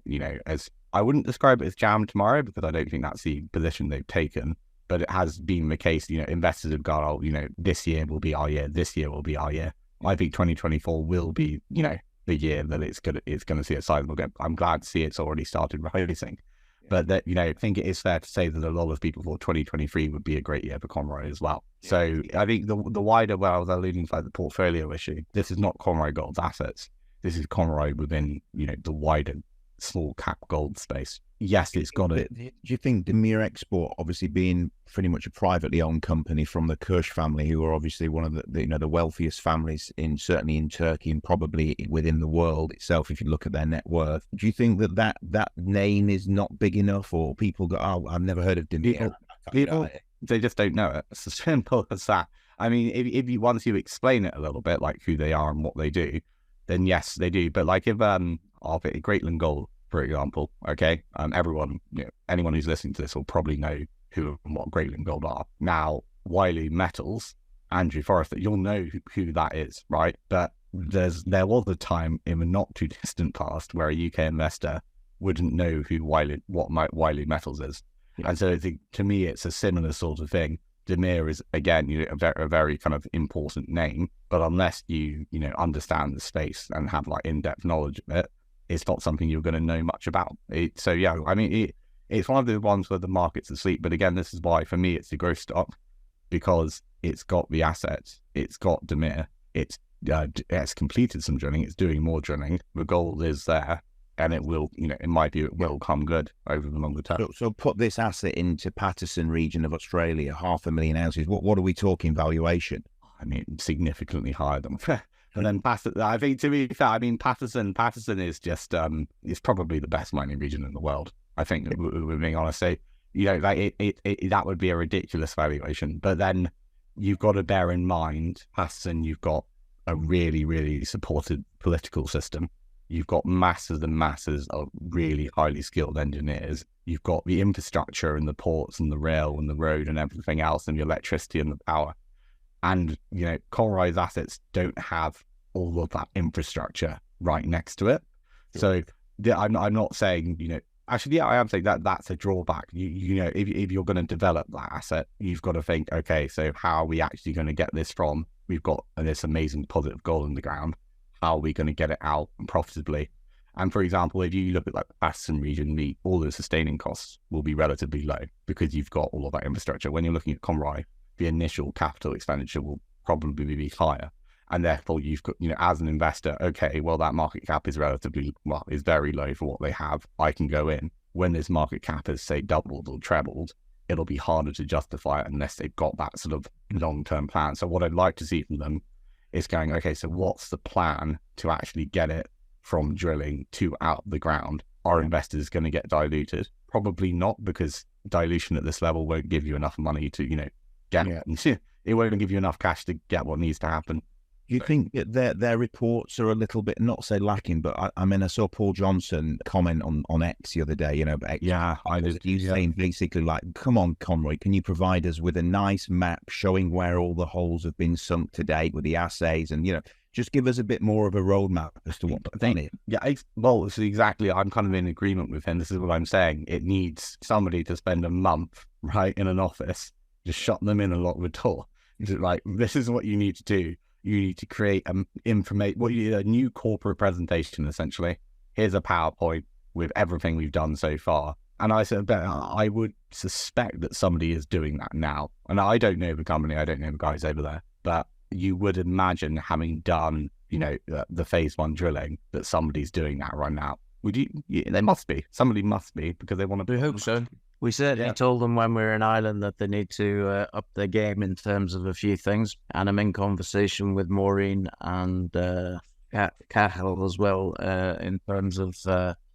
as I wouldn't describe it as jammed tomorrow, because I don't think that's the position they've taken. But it has been the case, investors have gone, this year will be our year. This year will be our year. I think 2024 will be, the year that it's going to see a sizable gap. I'm glad to see it's already started rising. But that, I think it is fair to say that a lot of people thought 2023 would be a great year for Conroy as well. So I think the wider, where I was alluding to the portfolio issue, this is not Conroy Gold's assets. This is Conroy within, the wider small cap gold space. Yes, it's got it. Do you think Demir Export, obviously being pretty much a privately owned company from the Kirsch family, who are obviously one of the wealthiest families certainly in Turkey and probably within the world itself, if you look at their net worth, do you think that name is not big enough, or people go, I've never heard of Demir? People, they just don't know it. It's as simple as that. I mean, if you once you explain it a little bit, like who they are and what they do, then yes, they do. But like if Greatland Gold, for example, okay, everyone, anyone who's listening to this will probably know who and what Greatland Gold are. Now, Wiley Metals, Andrew Forrester, you'll know who that is, right? But there was a time in the not too distant past where a UK investor wouldn't know what Wiley Metals is. Yeah. And so to me, it's a similar sort of thing. Demir is, again, a very kind of important name, but unless you understand the space and have like in-depth knowledge of it, it's not something you're going to know much about. It's one of the ones where the market's asleep. But again, this is why for me it's the growth stock, because it's got the assets, it's got Demir, it's completed some drilling, it's doing more drilling, the gold is there, and it will, in my view, it will come good over the longer term. So put this asset into Patterson region of Australia, 500,000 ounces. What are we talking valuation? I mean, significantly higher than. And then I think, to be fair, Patterson is just is probably the best mining region in the world. I think, we're being honest. So, that would be a ridiculous valuation. But then you've got to bear in mind, Patterson, you've got a really, really supported political system. You've got masses and masses of really highly skilled engineers. You've got the infrastructure and the ports and the rail and the road and everything else, and the electricity and the power. And, Conroy's assets don't have all of that infrastructure right next to it. Sure. So I'm not saying, actually, I am saying that that's a drawback. If you're going to develop that asset, you've got to think, okay, so how are we actually going to get this from? We've got this amazing deposit of gold in the ground. How are we going to get it out profitably? And for example, if you look at like the Patterson region, all the sustaining costs will be relatively low because you've got all of that infrastructure. When you're looking at Conroy, the initial capital expenditure will probably be higher. And therefore you've got, as an investor, okay, well, that market cap is is very low for what they have. I can go in. When this market cap is, say, doubled or trebled, it'll be harder to justify it unless they've got that sort of long-term plan. So what I'd like to see from them is going, okay, so what's the plan to actually get it from drilling to out of the ground? Are investors going to get diluted? Probably not, because dilution at this level won't give you enough money to, get it. It won't give you enough cash to get what needs to happen. Do you think their reports are a little bit, not say lacking, but I saw Paul Johnson comment on X the other day, but X, I did. Saying basically like, come on, Conroy, can you provide us with a nice map showing where all the holes have been sunk to date with the assays, and, just give us a bit more of a roadmap as to what the plan is. Yeah, well, this is exactly, I'm kind of in agreement with him. This is what I'm saying. It needs somebody to spend a month, right, in an office, just shut them in and lock the door. Just like, this is what you need to do. You need to create a new corporate presentation, essentially. Here's a PowerPoint with everything we've done so far. And I would suspect that somebody is doing that now. And I don't know the company, I don't know the guys over there, but you would imagine, having done, the phase 1 drilling, that somebody's doing that right now. Would you? Yeah, they must be. Somebody must be, because they want to. We hope so. We certainly told them when we were in Ireland that they need to up their game in terms of a few things. And I'm in conversation with Maureen and Cahill as well in terms of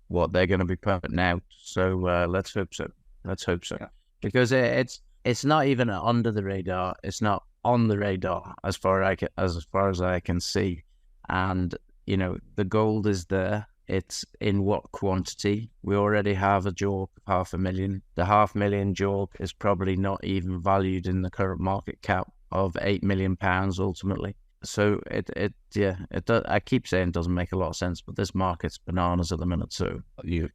what they're going to be putting out. So let's hope so. Yeah. Because it's not even under the radar. It's not on the radar as far as I can see. And, the gold is there. It's in what quantity? We already have a JORC of 500,000. The 500,000 JORC is probably not even valued in the current market cap of £8 million ultimately. So it does, I keep saying it doesn't make a lot of sense, but this market's bananas at the minute. So you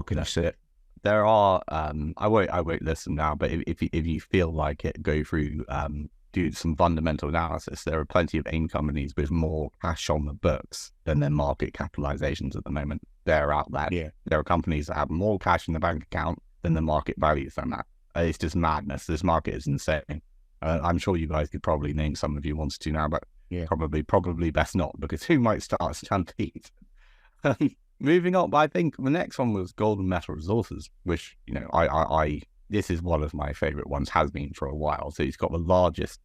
can see it. There are I won't listen now, but if you feel like it, go through do some fundamental analysis. There are plenty of AIM companies with more cash on the books than their market capitalizations at the moment. They're out there. Yeah. There are companies that have more cash in the bank account than the market values than that. It's just madness. This market is insane. I'm sure you guys could probably name some if you wanted to now, but probably best not, because who might start stampede? Moving on, but I think the next one was gold and metal resources, which, I this is one of my favorite ones, has been for a while. So he's got the largest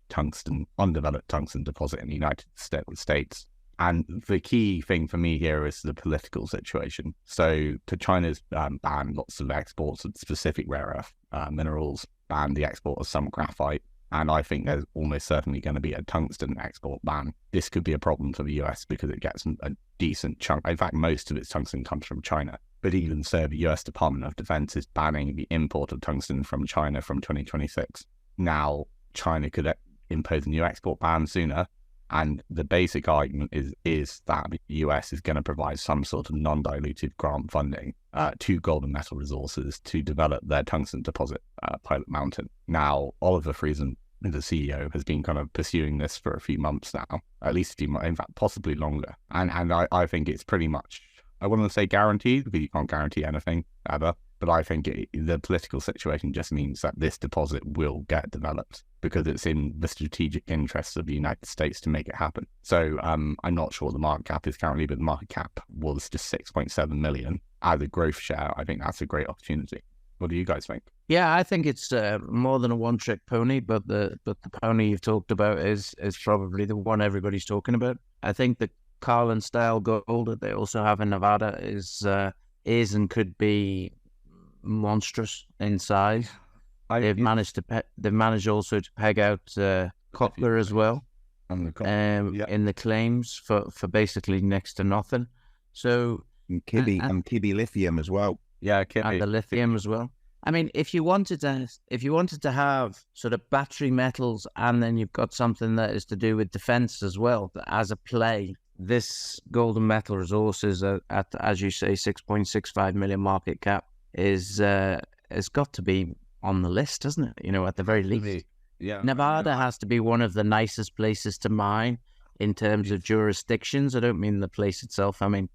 undeveloped tungsten deposit in the United States. And the key thing for me here is the political situation. So China's banned lots of exports of specific rare earth minerals, banned the export of some graphite. And I think there's almost certainly going to be a tungsten export ban. This could be a problem for the US because it gets a decent chunk. In fact, most of its tungsten comes from China. But even so, the US Department of Defense is banning the import of tungsten from China from 2026. Now, China could impose a new export ban sooner. And the basic argument is that the US is going to provide some sort of non-dilutive grant funding to gold and metal resources to develop their tungsten deposit, Pilot Mountain. Now, Oliver Friesen, the CEO, has been kind of pursuing this for a few months now, at least a few months, in fact, possibly longer. And I think it's pretty much, I wouldn't say guaranteed, because you can't guarantee anything ever, but I think the political situation just means that this deposit will get developed because it's in the strategic interests of the United States to make it happen. So I'm not sure what the market cap is currently, but the market cap was just 6.7 million. As a growth share, I think that's a great opportunity. What do you guys think? Yeah, I think it's more than a one-trick pony, but the pony you've talked about is probably the one everybody's talking about. I think the Carlin style gold that they also have in Nevada is and could be monstrous in size. They've managed also to peg out copper as well, in the claims for basically next to nothing. So and Kibby lithium as well. Yeah, and the lithium as well. I mean, if you wanted to have sort of battery metals, and then you've got something that is to do with defense as well as a play, this gold and metal resources at, as you say, 6.65 million market cap is got to be on the list, doesn't it? At the very least. Yeah. Nevada has to be one of the nicest places to mine in terms of jurisdictions. I don't mean the place itself. I mean,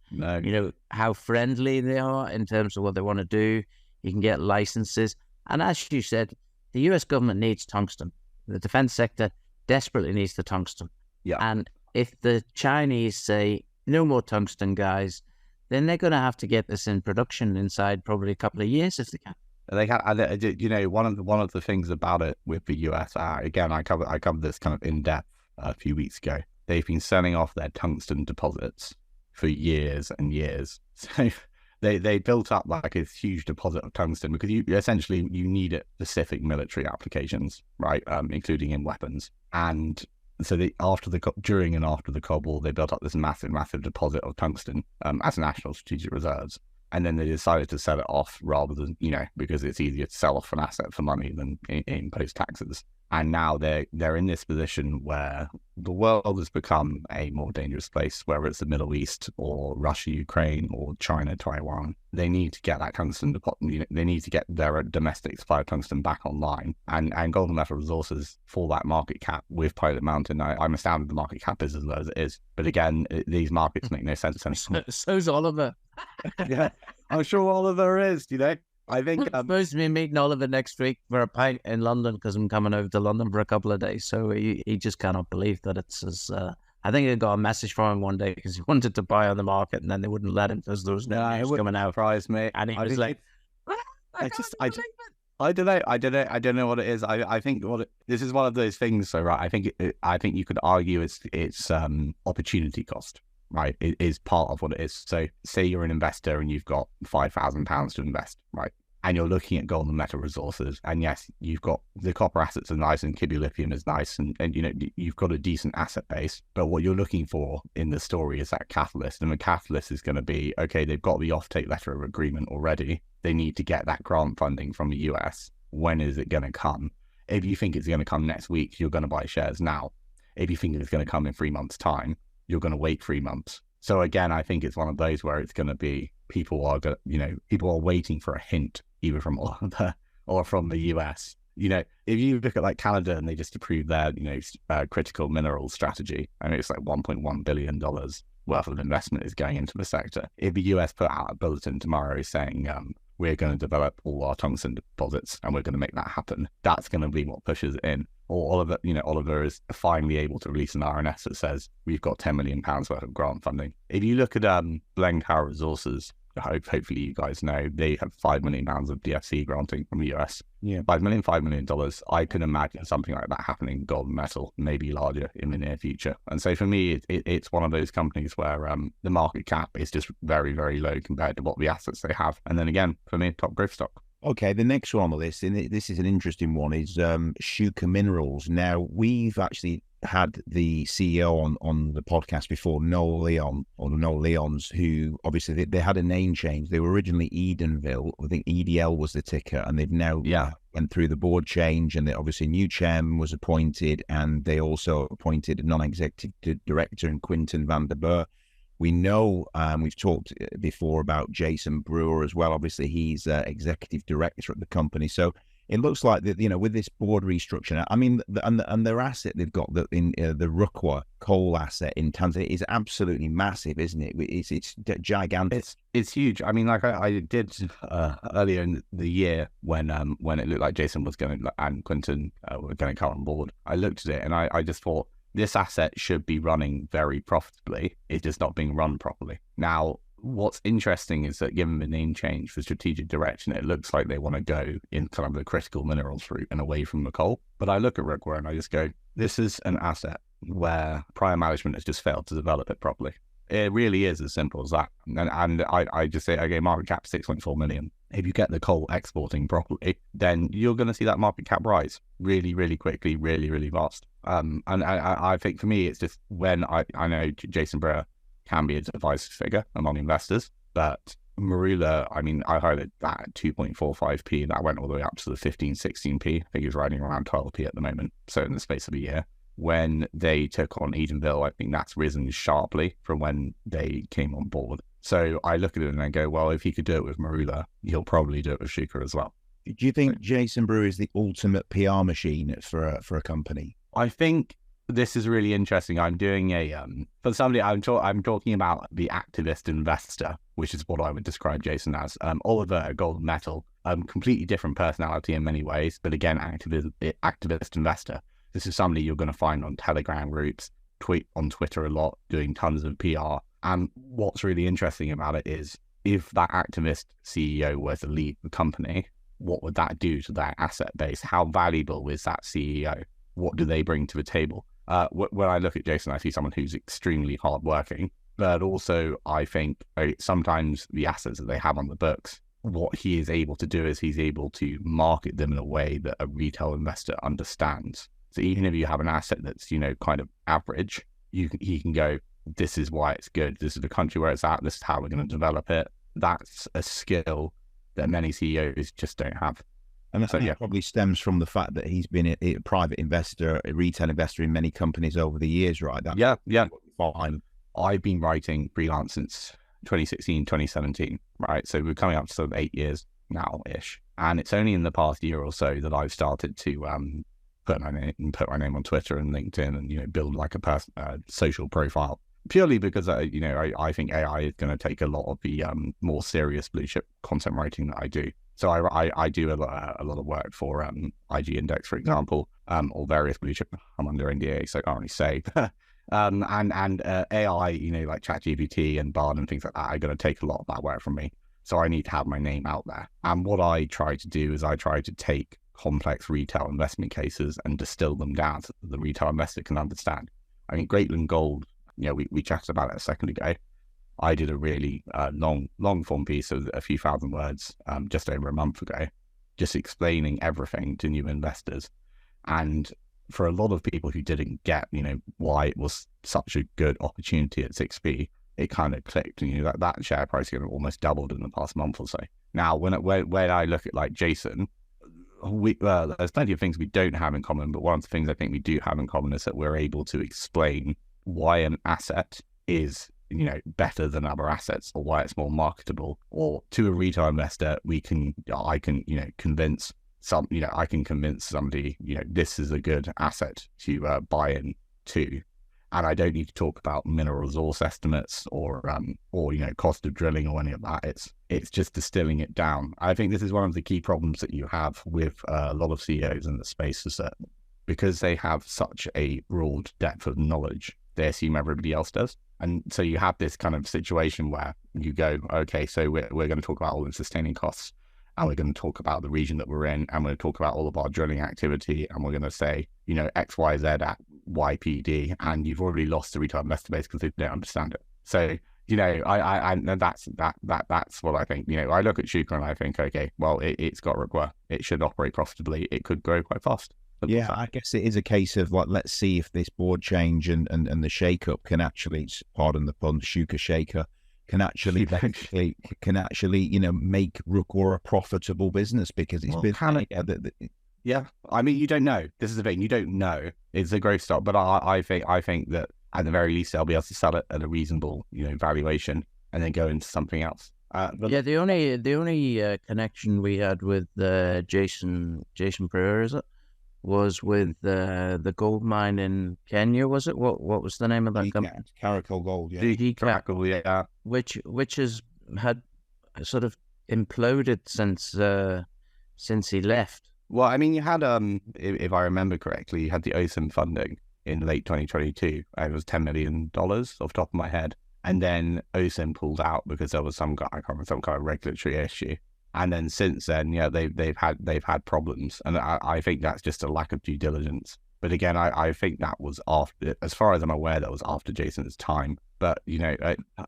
how friendly they are in terms of what they want to do. You can get licenses. And as you said, the US government needs tungsten. The defense sector desperately needs the tungsten. Yeah. And if the Chinese say no more tungsten, guys, then they're going to have to get this in production inside probably a couple of years if they can. They have, one of the things about it with the US. Again, I covered this kind of in depth a few weeks ago. They've been selling off their tungsten deposits for years and years. So they built up like a huge deposit of tungsten because you need it for specific military applications, right? Including in weapons. And so during and after the Cold War, they built up this massive deposit of tungsten as national strategic reserves. And then they decided to sell it off rather than, because it's easier to sell off an asset for money than impose taxes. And now they're in this position where the world has become a more dangerous place, whether it's the Middle East or Russia, Ukraine, or China, Taiwan. They need to get that tungsten, they need to get their domestic supply of tungsten back online. And Golden Metal Resources, for that market cap with Pilot Mountain, I'm astounded the market cap is as low as it is. But again, these markets make no sense anymore. So's Oliver. Yeah, I'm sure Oliver is, I think I'm supposed to be meeting Oliver next week for a pint in London because I'm coming over to London for a couple of days. So he just cannot believe that it's as. I think he got a message from him one day because he wanted to buy on the market and then they wouldn't let him because there was no news coming out. Surprise me, and he was like, I don't know. I don't know what it is. I think this is one of those things. So right, I think you could argue it's opportunity cost. Right, it is part of what it is. So say you're an investor and you've got £5,000 to invest, right? And you're looking at Golden Metal Resources, and yes, you've got the copper assets are nice and Kibby lithium is nice, and you've got a decent asset base. But what you're looking for in the story is that catalyst, and the catalyst is going to be, okay, they've got the offtake letter of agreement already. They need to get that grant funding from the US. When is it going to come? If you think it's going to come next week, you're going to buy shares now. If you think it's going to come in 3 months' time, you're going to wait 3 months. So again, I think it's one of those where it's going to be people are waiting for a hint either from Oliver or from the US. If you look at like Canada and they just approved their critical minerals strategy, and it's like $1.1 billion worth of investment is going into the sector. If the US put out a bulletin tomorrow saying we're going to develop all our tungsten deposits and we're going to make that happen, that's going to be what pushes it in. Or Oliver is finally able to release an RNS that says we've got £10 million worth of grant funding. If you look at Glencore Resources, hopefully you guys know they have $5 million of DFC granting from the US. Yeah, $5 million. I can imagine something like that happening in Golden Metal, maybe larger in the near future. And so for me, it's one of those companies where the market cap is just very, very low compared to what the assets they have. And then again, for me, top growth stock. Okay, the next one on the list, and this is an interesting one, is Shuka Minerals. Now, we've actually had the CEO on the podcast before, Noel Leons, who obviously they had a name change. They were originally Edenville. I think EDL was the ticker, and they've now went through the board change, and obviously a new chairman was appointed, and they also appointed a non-executive director in Quinton van der Burg. We know, we've talked before about Jason Brewer as well. Obviously, he's executive director at the company. So it looks like that, with this board restructuring, I mean, and their asset they've got the Rukwa coal asset in Tanzania is absolutely massive, isn't it? It's gigantic. It's huge. I mean, like I did earlier in the year when it looked like Jason was going to and Quinton were going to come on board. I looked at it and I just thought, this asset should be running very profitably. It's just not being run properly. Now, what's interesting is that given the name change for strategic direction, it looks like they want to go in kind of the critical minerals route and away from the coal. But I look at Rukwa and I just go, this is an asset where prior management has just failed to develop it properly. It really is as simple as that. And I just say, okay, market cap 6.4 million. If you get the coal exporting properly, then you're going to see that market cap rise really, really quickly, really, really fast. And I think for me, it's just when I know Jason Brewer can be a divisive figure among investors, but Marula, I mean, I heard that at 2.45p, that went all the way up to the 15, 16p. I think he's riding around 12p at the moment. So in the space of a year. When they took on Edenville, I think that's risen sharply from when they came on board. So I look at it and I go, well, if he could do it with Marula, he'll probably do it with Shuka as well. Do you think Jason Brewer is the ultimate PR machine for a company? I think this is really interesting. I'm doing for somebody, I'm talking about the activist investor, which is what I would describe Jason as. Oliver at Golden Metal, completely different personality in many ways, but again, activist investor. This is somebody you're going to find on Telegram groups, tweet on Twitter a lot, doing tons of PR. And what's really interesting about it is if that activist CEO were to leave the company, what would that do to their asset base? How valuable is that CEO? What do they bring to the table? When I look at Jason, I see someone who's extremely hardworking, but also I think sometimes the assets that they have on the books, what he is able to do is he's able to market them in a way that a retail investor understands. So even if you have an asset that's, kind of average, he can go, this is why it's good. This is the country where it's at. This is how we're going to develop it. That's a skill that many CEOs just don't have. And that probably stems from the fact that he's been a private investor, a retail investor in many companies over the years, right? Yeah. Fine. I've been writing freelance since 2016, 2017, right? So we're coming up to sort of 8 years now-ish. And it's only in the past year or so that I've started to put my name on Twitter and LinkedIn and, build like a social profile. Purely because, I think AI is going to take a lot of the more serious blue chip content writing that I do. So I do a lot of work for IG Index, for example, or various blue chip. I'm under NDA, so I can't really say. And AI, like ChatGPT and Bard and things like that, are going to take a lot of that work from me. So I need to have my name out there. And what I try to do is I try to take complex retail investment cases and distill them down so that the retail investor can understand. I mean, Greatland Gold, we chatted about it a second ago. I did a really long form piece of a few thousand words just over a month ago, just explaining everything to new investors. And for a lot of people who didn't get, why it was such a good opportunity at 6p, it kind of clicked. And, that share price almost doubled in the past month or so. Now, when I look at like Jason, there's plenty of things we don't have in common, but one of the things I think we do have in common is that we're able to explain why an asset is better than other assets, or why it's more marketable. Or to a retail investor, I can convince somebody, this is a good asset to buy into. And I don't need to talk about mineral resource estimates or cost of drilling or any of that. It's just distilling it down. I think this is one of the key problems that you have with a lot of CEOs in the space, is that because they have such a broad depth of knowledge, they assume everybody else does. And so you have this kind of situation where you go, okay, so we're going to talk about all the sustaining costs, and we're going to talk about the region that we're in, and we're going to talk about all of our drilling activity, and we're going to say, X, Y, Z at YPD, and you've already lost the retail investor base because they don't understand it. So, that's what I think. I look at Shuka and I think, okay, well, it's got ROIC. It should operate profitably. It could grow quite fast. Yeah, I guess it is a case of let's see if this board change and the shake-up can actually, pardon the pun, Shuka shaker, can actually make Rukwa a profitable business, because it's yeah. I mean, you don't know. This is the thing. You don't know. It's a growth stock, but I think that at the very least they'll be able to sell it at a reasonable valuation and then go into something else. The only connection we had with Jason Brewer, is it, was with the gold mine in Kenya, was it? What was the name of that company? Caracal Gold, yeah. Caracal, yeah. Which had sort of imploded since he left. Well, I mean, you had if I remember correctly, you had the OSIM funding in late 2022. It was $10 million off the top of my head, and then OSIM pulled out because there was some kind of regulatory issue. And then since then, they've had problems, and I think that's just a lack of due diligence. But again, I think that was after, as far as I'm aware, that was after Jason's time. But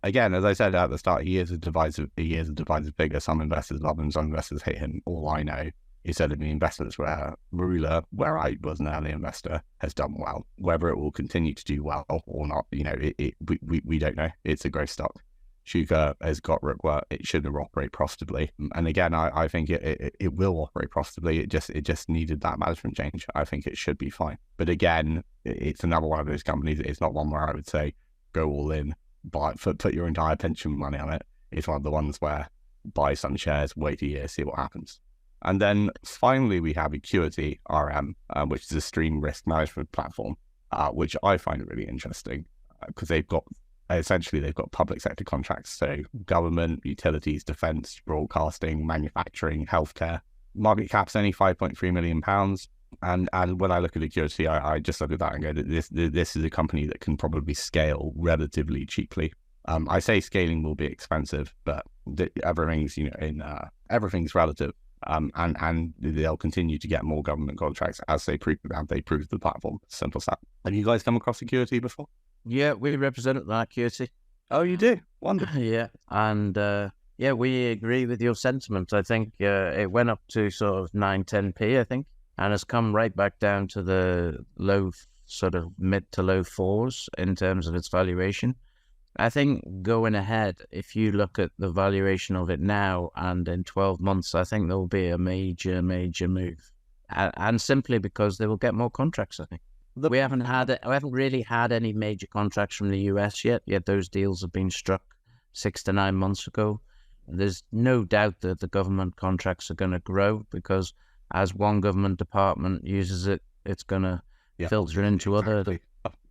again, as I said at the start, he is a divisive figure. Some investors love him, some investors hate him. All I know is that in the investments where Marula, where I was an early investor, has done well. Whether it will continue to do well or not, we don't know. It's a growth stock. Shuka has got ROIC. It should operate profitably, and again, I think it will operate profitably. It just needed that management change. I think it should be fine. But again, it's another one of those companies. It's not one where I would say go all in, put your entire pension money on it. It's one of the ones where buy some shares, wait a year, see what happens. And then finally, we have Acuity RM, which is a stream risk management platform, which I find really interesting because they've got public sector contracts, so government, utilities, defence, broadcasting, manufacturing, healthcare. Market cap's only £5.3 million. And when I look at Acuity, I just look at that and go, this is a company that can probably scale relatively cheaply. I say scaling will be expensive, but everything's everything's relative. And they'll continue to get more government contracts as they prove the platform. Simple as that. Have you guys come across Acuity before? Yeah, we represent Acuity. Oh, you do? Wonderful. Yeah, and we agree with your sentiment. I think it went up to sort of 9-10p, I think, and has come right back down to the low, sort of mid to low fours in terms of its valuation. I think going ahead, if you look at the valuation of it now and in 12 months, I think there will be a major, major move. And simply because they will get more contracts, I think. We haven't really had any major contracts from the US yet those deals have been struck 6 to 9 months ago. There's no doubt that the government contracts are going to grow because as one government department uses it, it's going to filter into other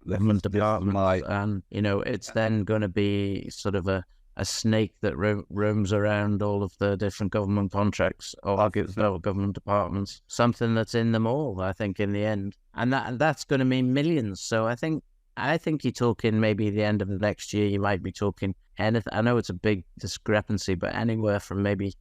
government departments. And, it's then going to be sort of a snake that roams around all of the different government contracts or government departments, something that's in them all, I think, in the end. And that's going to mean millions. So I think you're talking maybe the end of the next year, you might be talking anything. I know it's a big discrepancy, but anywhere from maybe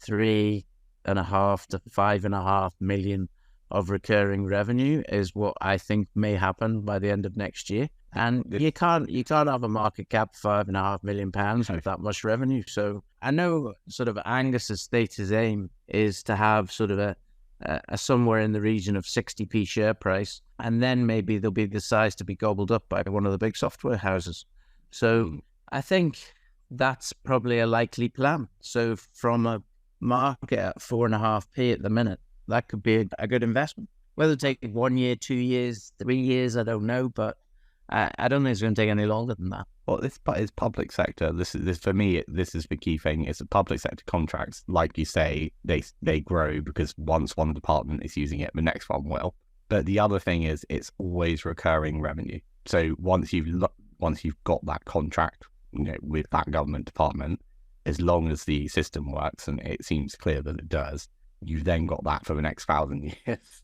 3.5 to 5.5 million of recurring revenue is what I think may happen by the end of next year. And you can't have a market cap of £5.5 million with that much revenue. So I know sort of Angus's stated aim is to have sort of a somewhere in the region of 60p share price, and then maybe they'll be the size to be gobbled up by one of the big software houses. So I think that's probably a likely plan. So from a market at 4.5p at the minute, that could be a good investment. Whether it takes 1 year, 2 years, 3 years, I don't know, but I don't think it's going to take any longer than that. Well, it's public sector. This for me. This is the key thing. It's a public sector contracts. Like you say, they grow because once one department is using it, the next one will. But the other thing is, it's always recurring revenue. So once you've got that contract, with that government department, as long as the system works, and it seems clear that it does, you've then got that for the next 1,000 years.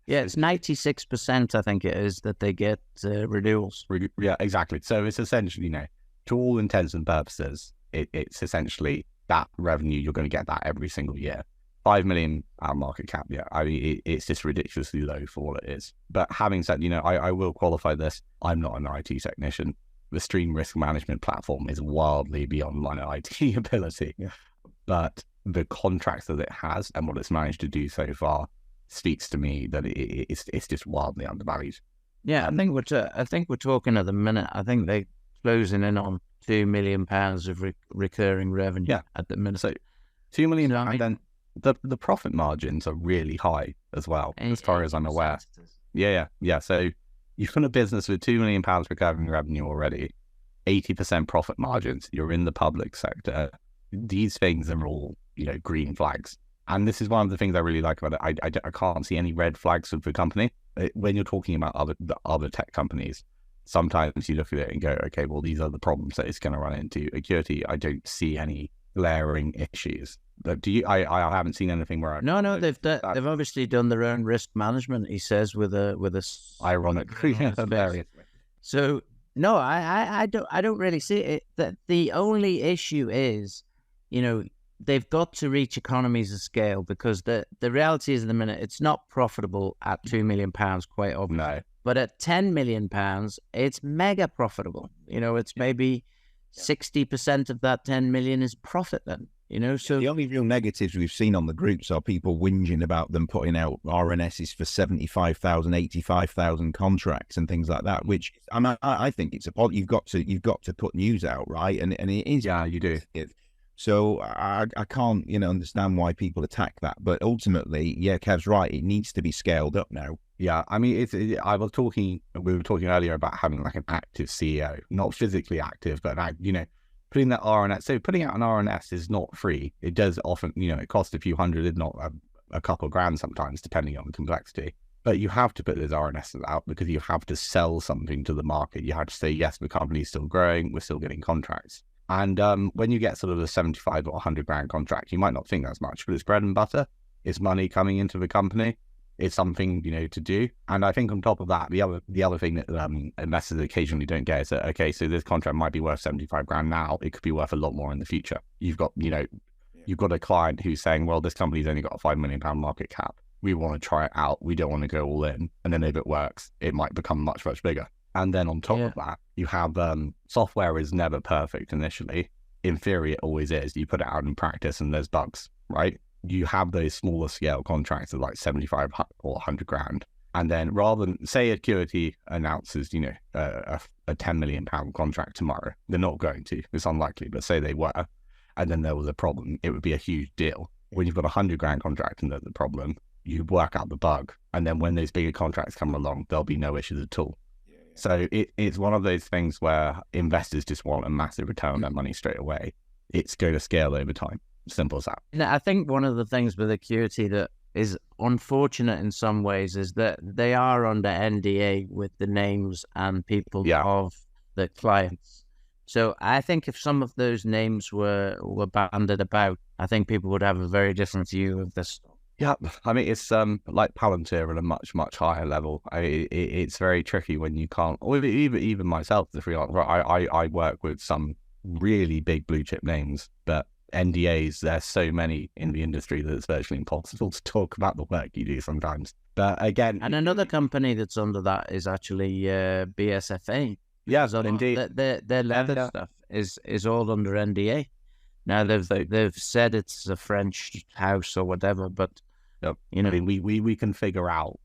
Yeah, it's 96%, I think it is, that they get renewals. Yeah, exactly. So it's essentially, to all intents and purposes, it's essentially that revenue. You're going to get that every single year. £5 million market cap. Yeah, I mean, it's just ridiculously low for what it is. But having said, I will qualify this. I'm not an IT technician. The stream risk management platform is wildly beyond my IT ability. Yeah. But the contracts that it has and what it's managed to do so far speaks to me that it's just wildly undervalued. Yeah, I think we're talking at the minute. I think they're closing in on £2 million of recurring revenue at the minute. So £2 million, and then the profit margins are really high as well, as far as I'm aware. Yeah. So you've got a business with £2 million recurring revenue already, 80% profit margins. You're in the public sector. These things are all green flags. And this is one of the things I really like about it. I can't see any red flags with the company. When you're talking about other tech companies, sometimes you look at it and go, okay, well, these are the problems that it's going to run into. Acuity, I don't see any glaring issues. But do you? I haven't seen anything where No, they've obviously done their own risk management. He says with a ironically, hilarious. So no, I don't really see it. That the only issue is, they've got to reach economies of scale, because the reality is, in the minute, it's not profitable at £2 million, quite obviously. No. But at £10 million, it's mega profitable. It's maybe 60% of that 10 million is profit then. So the only real negatives we've seen on the groups are people whinging about them putting out RNSs for 75,000, 85,000 contracts and things like that. Which I think it's you've got to put news out, right? And it is. Yeah, you do. So I can't understand why people attack that. But ultimately, yeah, Kev's right. It needs to be scaled up now. Yeah, I mean, we were talking earlier about having like an active CEO, not physically active, but putting that RNS. So putting out an RNS is not free. It does often, it costs a few hundred, if not a couple of grand sometimes, depending on the complexity. But you have to put those RNSs out because you have to sell something to the market. You have to say, yes, the company's still growing, we're still getting contracts. And when you get sort of a 75 or 100 grand contract, you might not think that's much, but it's bread and butter. It's money coming into the company. is something, to do. And I think on top of that, the other thing that investors occasionally don't get is that, okay, so this contract might be worth 75 grand now. It could be worth a lot more in the future. You've got, you've got a client who's saying, well, this company's only got a £5 million market cap. We want to try it out. We don't want to go all in. And then if it works, it might become much, much bigger. And then on top of that, you have software is never perfect initially. In theory, it always is. You put it out in practice and there's bugs, right? You have those smaller scale contracts of like 75 or 100 grand. And then rather than, say Acuity announces, a £10 million contract tomorrow, they're not going to, it's unlikely, but say they were, and then there was a problem, it would be a huge deal. When you've got a 100 grand contract and there's a problem, you work out the bug. And then when those bigger contracts come along, there'll be no issues at all. So it's one of those things where investors just want a massive return on their money straight away. It's going to scale over time. Simple as that. I think one of the things with Acuity that is unfortunate in some ways is that they are under NDA with the names and people of the clients. So I think if some of those names were banded about, I think people would have a very different view of this. Yeah, I mean, it's like Palantir at a much, much higher level. It's very tricky when you can't, or even myself, the freelancer, I work with some really big blue chip names, but NDAs, there's so many in the industry that it's virtually impossible to talk about the work you do sometimes. But again... And another company that's under that is actually BSFA. Yeah, indeed. Their leather stuff is all under NDA. Now, they've said it's a French house or whatever, but, I mean, we can figure out,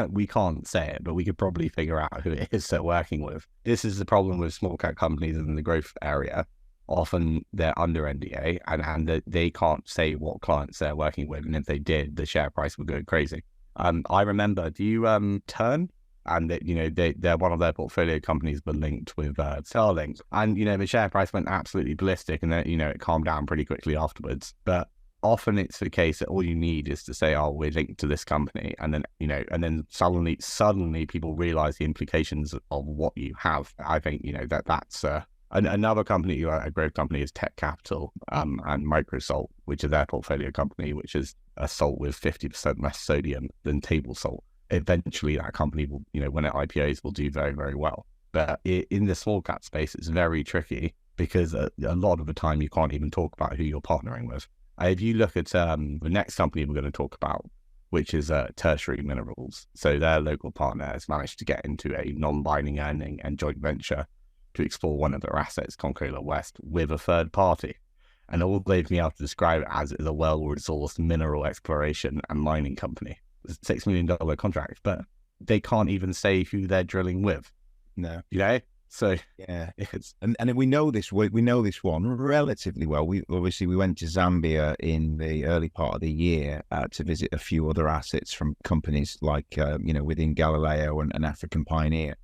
we can't say it, but we could probably figure out who it is they're working with. This is the problem with small cap companies in the growth area. Often they're under NDA and they can't say what clients they're working with. And if they did, the share price would go crazy. I remember, do you Turn? And they're one of their portfolio companies, but linked with Starlink. And, the share price went absolutely ballistic and then, it calmed down pretty quickly afterwards. But often it's the case that all you need is to say, oh, we're linked to this company. And then, and then suddenly people realize the implications of what you have. I think, that's... Another company, a growth company, is Tech Capital and Microsalt, which is their portfolio company, which is a salt with 50% less sodium than table salt. Eventually, that company will, when it IPOs, will do very, very well. But in the small cap space, it's very tricky because a lot of the time you can't even talk about who you're partnering with. If you look at the next company we're going to talk about, which is Tertiary Minerals, so their local partner has managed to get into a non-binding earning and joint venture to explore one of their assets, Concola West, with a third party. And all they've been able to describe it as is a well-resourced mineral exploration and mining company. It's a $6 million contract, but they can't even say who they're drilling with. No. So yeah, it's and we know this one relatively well. We went to Zambia in the early part of the year to visit a few other assets from companies like within Galileo and African Pioneer,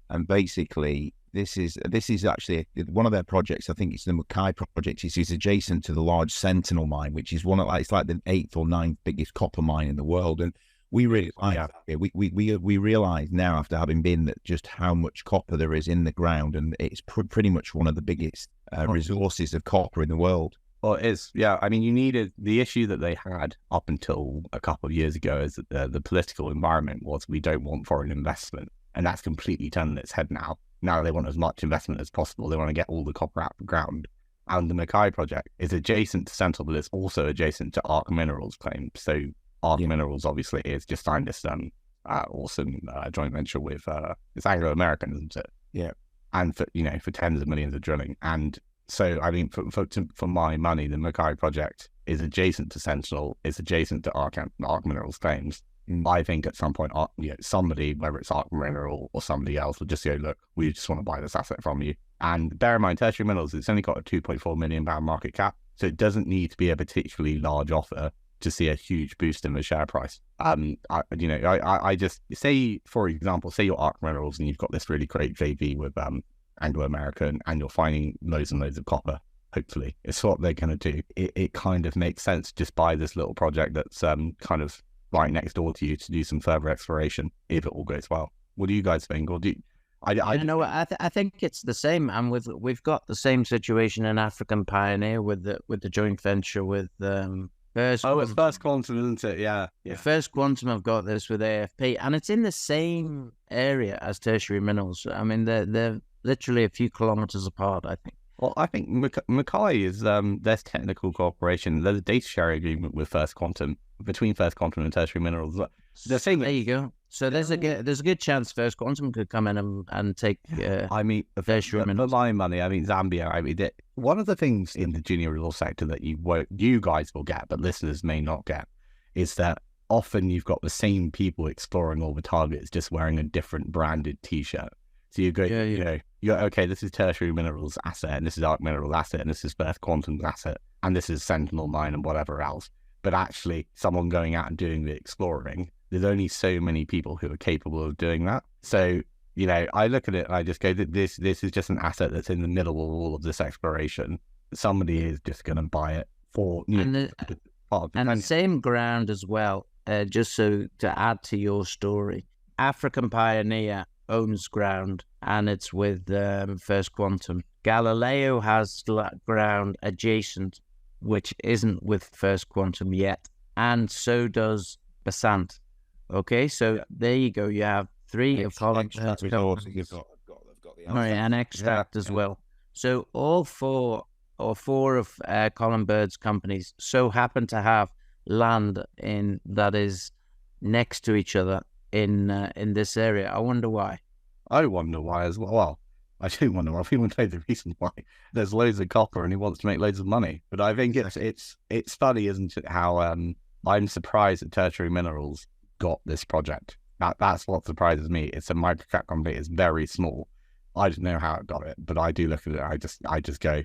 and basically this is actually one of their projects. I think it's the Mackay project. It's adjacent to the large Sentinel mine, which is it's like the 8th or 9th biggest copper mine in the world, and we really we realize now, after having been, that just how much copper there is in the ground, and it's pretty much one of the biggest resources of copper in the world. Well, it is. Yeah, I mean, you needed the issue that they had up until a couple of years ago is that the political environment was we don't want foreign investment, and that's completely turned on its head now. Now they want as much investment as possible. They want to get all the copper out of the ground. And the Mackay project is adjacent to Sentinel, but it's also adjacent to Arc Minerals' claim. So Arc Minerals obviously is just signed this awesome joint venture with it's Anglo-American, isn't it? Yeah. And for tens of millions of drilling. And so I mean, for my money, the Mackay project is adjacent to Sentinel, it's adjacent to Arc Minerals' claims. I think at some point, somebody, whether it's Arc Mineral or somebody else, will just go, look, we just want to buy this asset from you. And bear in mind, Tertiary Minerals, it's only got a £2.4 million market cap, so it doesn't need to be a particularly large offer to see a huge boost in the share price. I just say, for example, say you're Arc Minerals and you've got this really great JV with Anglo-American, and you're finding loads and loads of copper. Hopefully, it's what they're going to do. It kind of makes sense. Just buy this little project that's kind of right next door to you to do some further exploration if it all goes well. What do you guys think? Or do you, I think it's the same, and we've got the same situation in African Pioneer with the joint venture with First it's Quantum. First Quantum, isn't it? Yeah. First Quantum have got this with AFP, and it's in the same area as tertiary minerals. I mean, they're literally a few kilometers apart, I think. Well, I think Mackay is there's technical cooperation. There's a data sharing agreement with First Quantum, between First Quantum and tertiary minerals. The thing there you go. So there's a good chance First Quantum could come in and take. I mean, tertiary minerals. For my money, I mean Zambia. I mean, one of the things in the junior resource sector that you guys will get, but listeners may not get, is that often you've got the same people exploring all the targets, just wearing a different branded T-shirt. So you go, you know, you're okay. This is tertiary minerals asset, and this is Arc Minerals asset, and this is First Quantum's asset, and this is Sentinel Mine and whatever else. But actually, someone going out and doing the exploring, there's only so many people who are capable of doing that. So, you know, I look at it and I just go, this is just an asset that's in the middle of all of this exploration. Somebody is just going to buy it for the same ground as well. Just so to add to your story, African Pioneer owns ground, and it's with First Quantum. Galileo has ground adjacent, which isn't with First Quantum yet, and so does Basant. Okay, so there you go. You have three of Colin Bird's companies. And Extract as well. So all four of Colin Bird's companies so happen to have land that is next to each other in this area. I wonder why. I wonder why as well. Well, I do wonder why. People know the reason why. There's loads of copper and he wants to make loads of money. But I think it's funny, isn't it, how I'm surprised that Tertiary Minerals got this project. That's what surprises me. It's a microcap company. It's very small. I don't know how it got it, but I do look at it. I just go,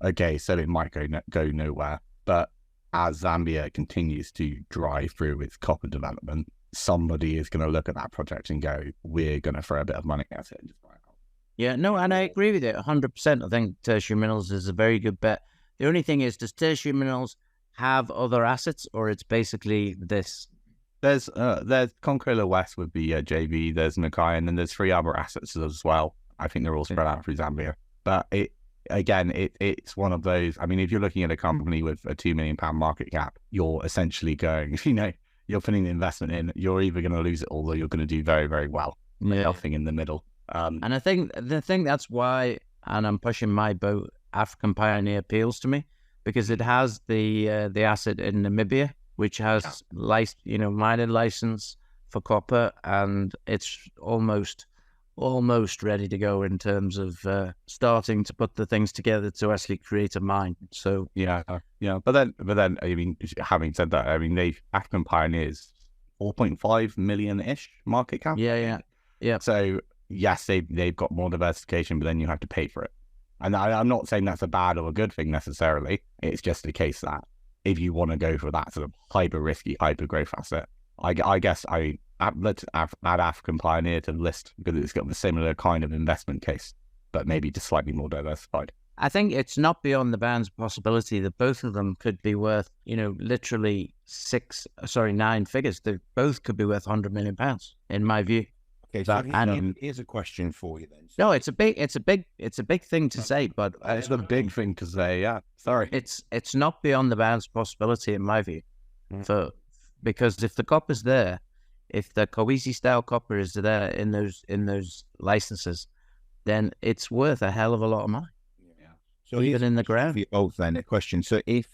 okay, so it might go nowhere. But as Zambia continues to drive through its copper development, somebody is going to look at that project and go, we're going to throw a bit of money at it and just buy it out. Yeah, no, and I agree with it 100%. I think Tertiary Minerals is a very good bet. The only thing is, does Tertiary Minerals have other assets, or it's basically this? There's Concola West would be JV, there's Mackay, and then there's 3 other assets as well. I think they're all spread out through Zambia. But it's one of those. I mean, if you're looking at a company with a £2 million market cap, you're essentially going, you're putting the investment in, you're either going to lose it all or you're going to do very, very well. Nothing in the middle. And I think that's why, and I'm pushing my boat, African Pioneer appeals to me, because it has the asset in Namibia, which has mining license for copper, and it's almost ready to go in terms of starting to put the things together to actually create a mine. So yeah. But then, I mean, having said that, I mean, African Pioneers 4.5 million-ish market cap. Yeah. So yes, they've got more diversification, but then you have to pay for it. And I'm not saying that's a bad or a good thing necessarily. It's just the case that if you want to go for that sort of hyper risky, hyper growth asset, I guess let's add African Pioneer to the list because it's got the similar kind of investment case, but maybe just slightly more diversified. I think it's not beyond the bounds of possibility that both of them could be worth, literally 9 figures. They both could be worth £100 million, in my view. Okay, so here's a question for you then. No, it's a big thing to say, but it's a big thing to say. Yeah, sorry. It's not beyond the bounds of possibility, in my view, because if the copper's there, if the Kawisi style copper is there in those licenses, then it's worth a hell of a lot of money. Yeah. So even in the ground. For you both then a question. So if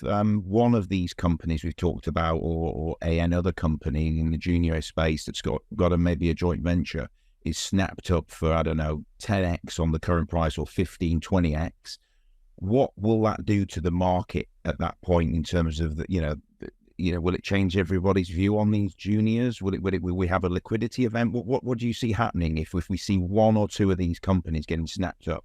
one of these companies we've talked about, or another company in the junior space that's got maybe a joint venture is snapped up for, I don't know, 10x on the current price or 15, 20x, what will that do to the market at that point in terms of will it change everybody's view on these juniors? Will we have a liquidity event? What do you see happening if we see one or two of these companies getting snapped up?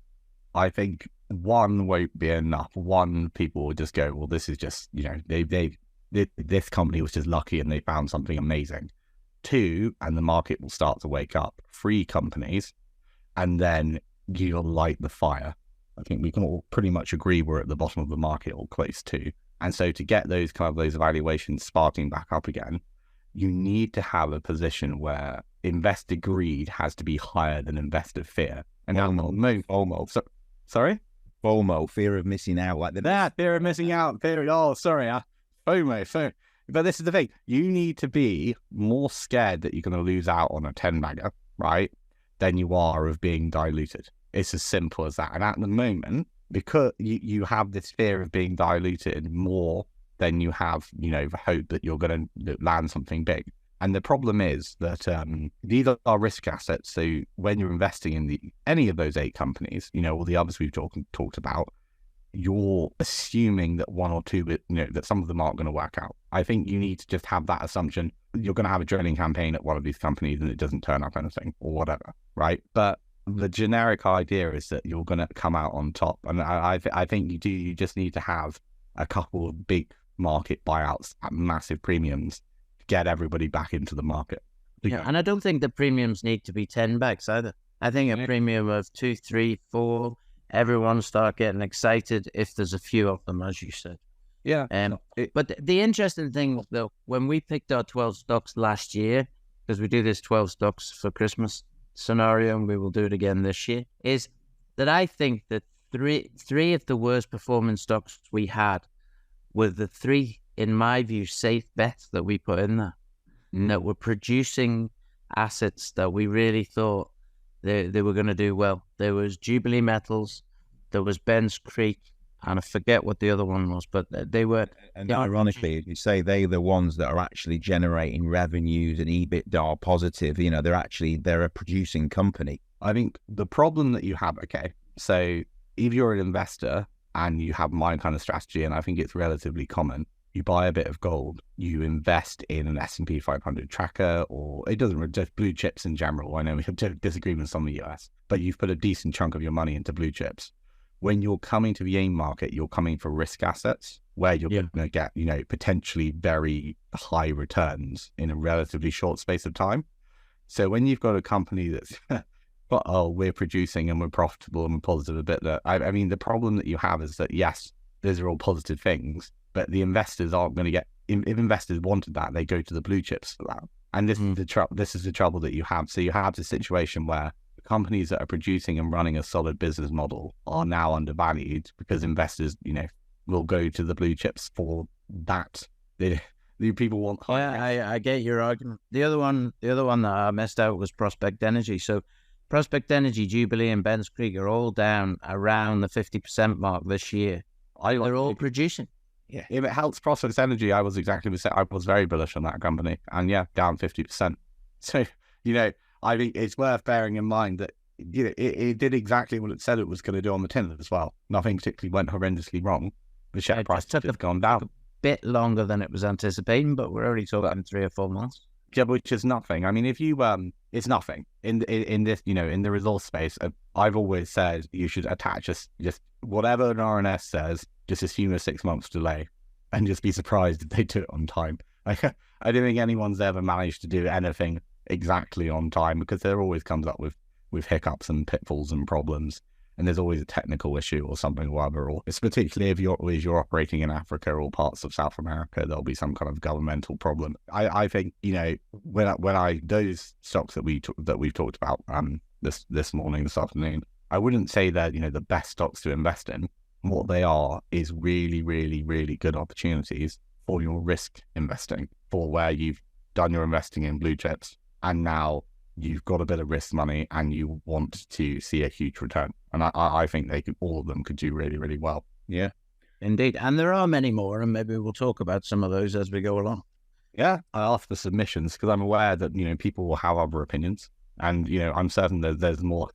I think one won't be enough. One, people will just go, well, this is just, this company was just lucky and they found something amazing. 2, and the market will start to wake up. 3 companies, and then you'll light the fire. I think we can all pretty much agree we're at the bottom of the market or close to. And so to get those evaluations sparking back up again, you need to have a position where investor greed has to be higher than investor fear. And FOMO. Sorry? FOMO, fear of missing out. Fear of missing out. FOMO. But this is the thing. You need to be more scared that you're going to lose out on a 10-bagger, right, than you are of being diluted. It's as simple as that. And at the moment, because you have this fear of being diluted more than you have, the hope that you're going to land something big. And the problem is that these are risk assets. So when you're investing in any of those 8 companies, or the others we've talked about, you're assuming that one or two, that some of them aren't going to work out. I think you need to just have that assumption. You're going to have a drilling campaign at one of these companies and it doesn't turn up anything or whatever, right? But the generic idea is that you're going to come out on top. And I think you just need to have a couple of big market buyouts at massive premiums to get everybody back into the market. Yeah, and I don't think the premiums need to be 10 bags either. I think a premium of 2, 3, 4, everyone start getting excited if there's a few of them, as you said. Yeah. But the interesting thing, though, when we picked our 12 stocks last year, because we do this 12 stocks for Christmas scenario, and we will do it again this year, is that I think that three of the worst performing stocks we had were the 3, in my view, safe bets that we put in there, that were producing assets that we really thought they were going to do well. There was Jubilee Metals, there was Ben's Creek, and I forget what the other one was, but they were... And ironically, you say they're the ones that are actually generating revenues and EBITDA positive. They're a producing company. I think the problem that you have, so if you're an investor and you have my kind of strategy, and I think it's relatively common, you buy a bit of gold, you invest in an S&P 500 tracker, or it doesn't just blue chips in general. I know we have disagreements on the US, but you've put a decent chunk of your money into blue chips. When you're coming to the AIM market, you're coming for risk assets where you're going to get, potentially very high returns in a relatively short space of time. So when you've got a company that's, we're producing and we're profitable and we're positive a bit, I mean, the problem that you have is that, yes, those are all positive things, but the investors aren't going to get, if investors wanted that, they go to the blue chips for that. And this is the trouble that you have. So you have the situation where companies that are producing and running a solid business model are now undervalued because investors, will go to the blue chips for that. The people want. I get your argument. The other one that I missed out was Prospect Energy. So Prospect Energy, Jubilee, and Ben's Creek are all down around the 50% mark this year. They're all producing. Yeah, if it helps Prospect Energy, I was exactly the same. I was very bullish on that company, and down 50%. So I think it's worth bearing in mind that it did exactly what it said it was going to do on the tin as well. Nothing particularly went horrendously wrong. The share price has gone down. A bit longer than it was anticipating, but we're already talking 3 or 4 months. Yeah, which is nothing. I mean, if you it's nothing in this, in the resource space. I've always said you should attach just whatever an RNS says. Just assume a 6 months delay, and just be surprised if they do it on time. I don't think anyone's ever managed to do anything exactly on time, because there always comes up with hiccups and pitfalls and problems, and there's always a technical issue or something or other, or it's particularly if you're operating in Africa or parts of South America, there'll be some kind of governmental problem. I think when those stocks that we've talked about this afternoon, I wouldn't say that the best stocks to invest in. What they are is really, really, really good opportunities for your risk investing, for where you've done your investing in blue chips and now you've got a bit of risk money and you want to see a huge return. And I think all of them could do really, really well. Yeah, indeed. And there are many more, and maybe we'll talk about some of those as we go along. Yeah, I ask for submissions because I'm aware that, people will have other opinions. And, I'm certain that there's more.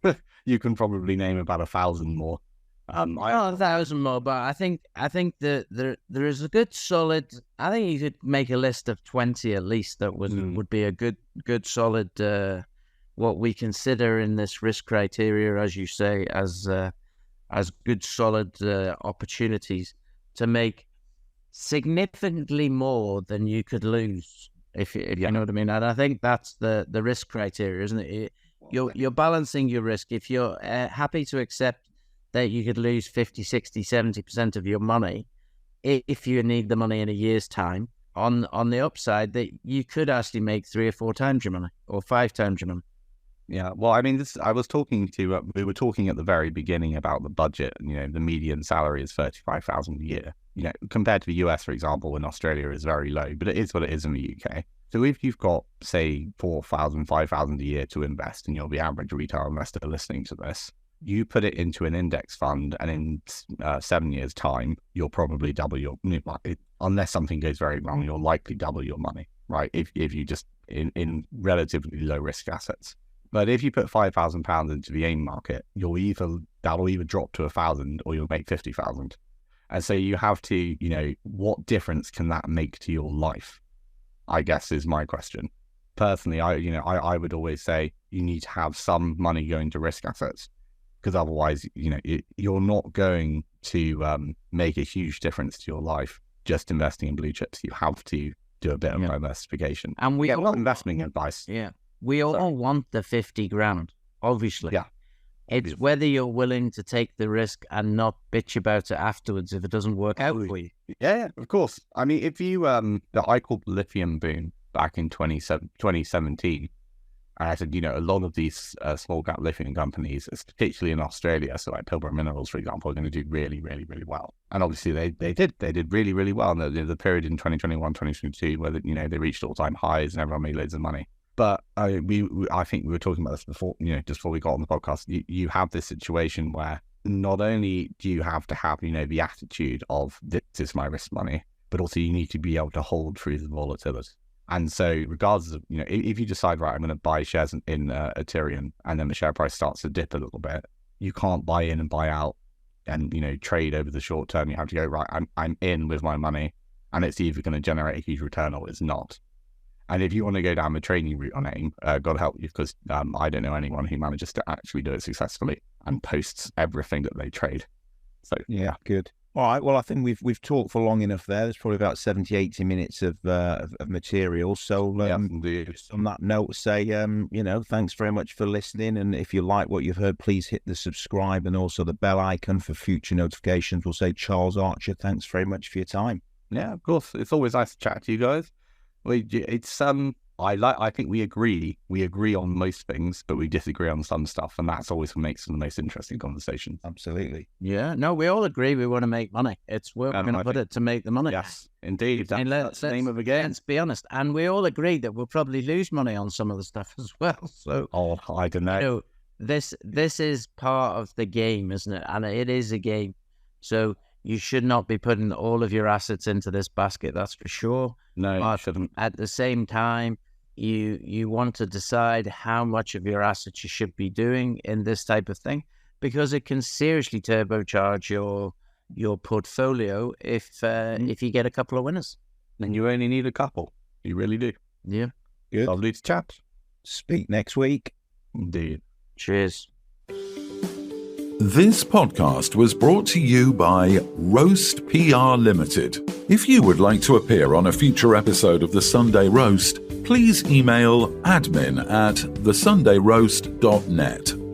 You can probably name about 1,000 more. 1,000 more, but I think that there is a good solid. I think you could make a list of 20 at least that would be a good solid what we consider in this risk criteria, as you say, as good solid opportunities to make significantly more than you could lose, if you know what I mean. And I think that's the risk criteria, isn't it? You're balancing your risk. If you're happy to accept that you could lose 50, 60, 70% of your money if you need the money in a year's time, on the upside that you could actually make 3 or 4 times your money or 5 times your money. Yeah, well, I mean, we were talking at the very beginning about the budget, and the median salary is $35,000 a year. compared to the US, for example, and Australia is very low, but it is what it is in the UK. So if you've got, say, 4,000, 5,000 a year to invest, and you're the average retail investor listening to this, you put it into an index fund, and in 7 years' time, you'll probably double your, unless something goes very wrong, you'll likely double your money, right? If you just in relatively low risk assets. But if you put £5,000 into the AIM market, that'll either drop to 1,000 or you'll make 50,000. And so you have to, what difference can that make to your life? I guess is my question. Personally, I would always say you need to have some money going to risk assets, because otherwise, you're not going to make a huge difference to your life just investing in blue chips. You have to do a bit of diversification. And we all investment advice. Yeah, we all want the 50 grand, obviously. Yeah. It's whether you're willing to take the risk and not bitch about it afterwards if it doesn't work out for you. Yeah, of course. I mean, if you, I called lithium boom back in 2017, and I said, a lot of these small cap lithium companies, particularly in Australia, so like Pilbara Minerals, for example, are going to do really, really, really well. And obviously they did really, really well in the period in 2021, 2022, where, they reached all-time highs and everyone made loads of money. But I think we were talking about this before, just before we got on the podcast. You have this situation where not only do you have to have, the attitude of this is my risk money, but also you need to be able to hold through the volatility. And so regardless of, if you decide, right, I'm going to buy shares in Ethereum, and then the share price starts to dip a little bit, you can't buy in and buy out and, trade over the short term. You have to go, right, I'm in with my money, and it's either going to generate a huge return or it's not. And if you want to go down the trading route on AIM, God help you, because I don't know anyone who manages to actually do it successfully and posts everything that they trade. So yeah, good. All right. Well, I think we've talked for long enough there. There's probably about 70, 80 minutes of material. So just on that note, say, thanks very much for listening. And if you like what you've heard, please hit the subscribe and also the bell icon for future notifications. We'll say, Charles Archert, thanks very much for your time. Yeah, of course. It's always nice to chat to you guys. It's I think we agree on most things, but we disagree on some stuff, and that's always what makes them the most interesting conversations. Absolutely. Yeah, no, we all agree we want to make money. It's where we're going to put it to make the money. Yes, indeed. That's the name of the game. Let's be honest, and we all agree that we'll probably lose money on some of the stuff as well. So, I don't know. This is part of the game, isn't it? And it is a game, so you should not be putting all of your assets into this basket. That's for sure. No, but you shouldn't. At the same time, you want to decide how much of your assets you should be doing in this type of thing, because it can seriously turbocharge your portfolio if you get a couple of winners. And you only need a couple. You really do. Yeah. Good. Lovely to chat. Speak next week. Indeed. Cheers. This podcast was brought to you by Roast PR Limited. If you would like to appear on a future episode of The Sunday Roast, please email admin@thesundayroast.net.